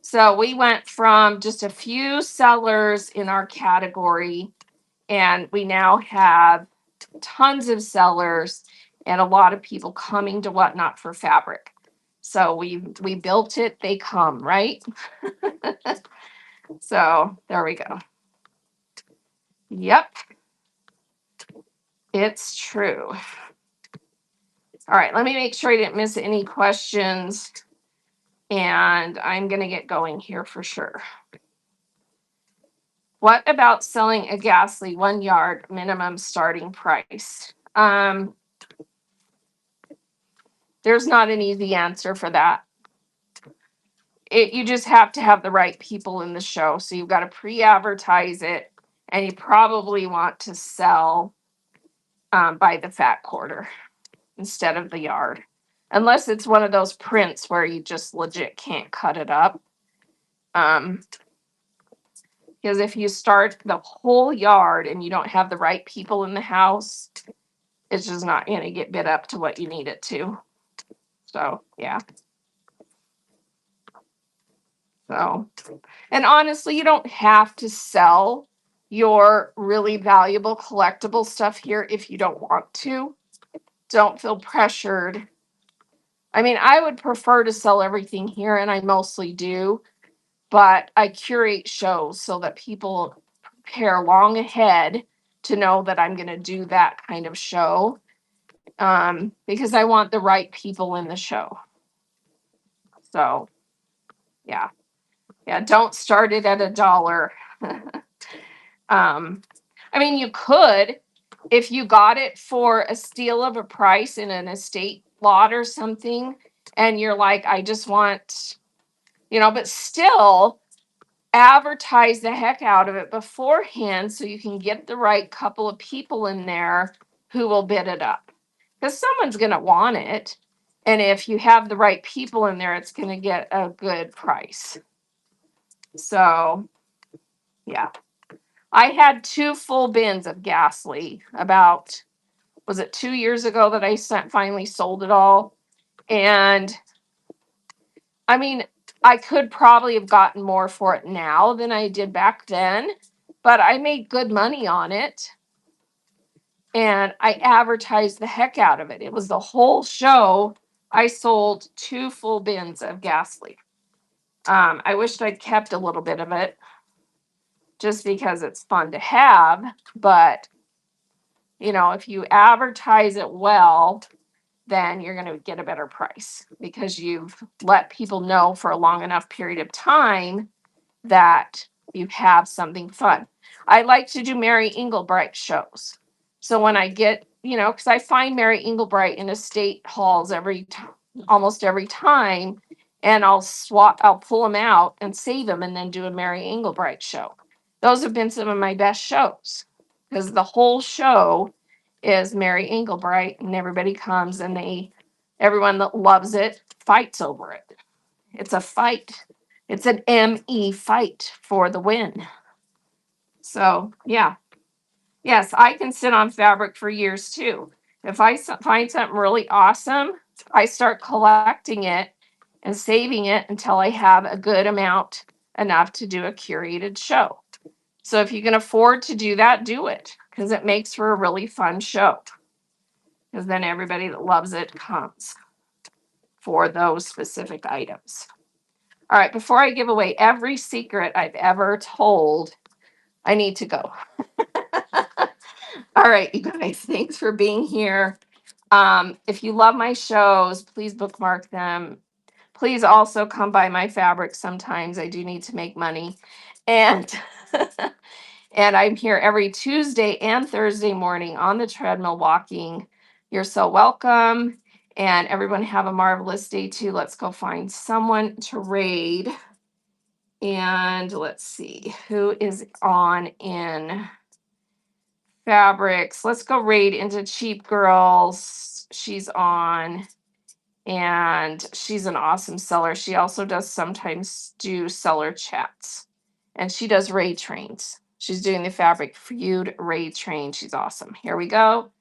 So we went from just a few sellers in our category, and we now have tons of sellers and a lot of people coming to Whatnot for fabric. So we built it, they come, right? So there we go. Yep, it's true. All right, let me make sure I didn't miss any questions. And I'm going to get going here for sure. What about selling a Ghastly 1 yard minimum starting price? There's not an easy answer for that. You just have to have the right people in the show. So you've got to pre-advertise it, and you probably want to sell by the fat quarter instead of the yard. Unless it's one of those prints where you just legit can't cut it up. Because if you start the whole yard and you don't have the right people in the house, it's just not going to get bid up to what you need it to. So, yeah. So, and honestly, you don't have to sell your really valuable collectible stuff here if you don't want to. Don't feel pressured. I mean, I would prefer to sell everything here, and I mostly do, but I curate shows so that people prepare long ahead to know that I'm going to do that kind of show, because I want the right people in the show. So, yeah. Don't start it at $1. I mean, you could if you got it for a steal of a price in an estate lot or something, and you're like, I just want, but still advertise the heck out of it beforehand so you can get the right couple of people in there who will bid it up, because someone's going to want it. And if you have the right people in there, it's going to get a good price. So, yeah. I had 2 full bins of Ghastly about, was it 2 years ago that I finally sold it all? And I mean, I could probably have gotten more for it now than I did back then, but I made good money on it and I advertised the heck out of it. It was the whole show. I sold 2 full bins of Ghastly. I wished I'd kept a little bit of it just because it's fun to have, but if you advertise it well, then you're going to get a better price because you've let people know for a long enough period of time that you have something fun. I like to do Mary Englebright shows. So when I get, because I find Mary Englebright in estate halls almost every time, and I'll pull them out and save them and then do a Mary Englebright show. Those have been some of my best shows because the whole show is Mary Englebright, and everybody comes and everyone that loves it fights over it. It's a fight. It's an ME fight for the win. So, yeah. Yes, I can sit on fabric for years too. If I find something really awesome, I start collecting it and saving it until I have a good amount enough to do a curated show. So, if you can afford to do that, do it because it makes for a really fun show. Because then everybody that loves it comes for those specific items. All right, before I give away every secret I've ever told, I need to go. All right, you guys, thanks for being here. If you love my shows, please bookmark them. Please also come by my fabric sometimes. I do need to make money. And and I'm here every Tuesday and Thursday morning on the treadmill walking. You're so welcome. And everyone have a marvelous day too. Let's go find someone to raid. And let's see who is on in fabrics. Let's go raid into Cheap Girls. She's on and she's an awesome seller. She also does sometimes do seller chats and she does raid trains. She's doing the Fabric Feud raid train. She's awesome. Here we go.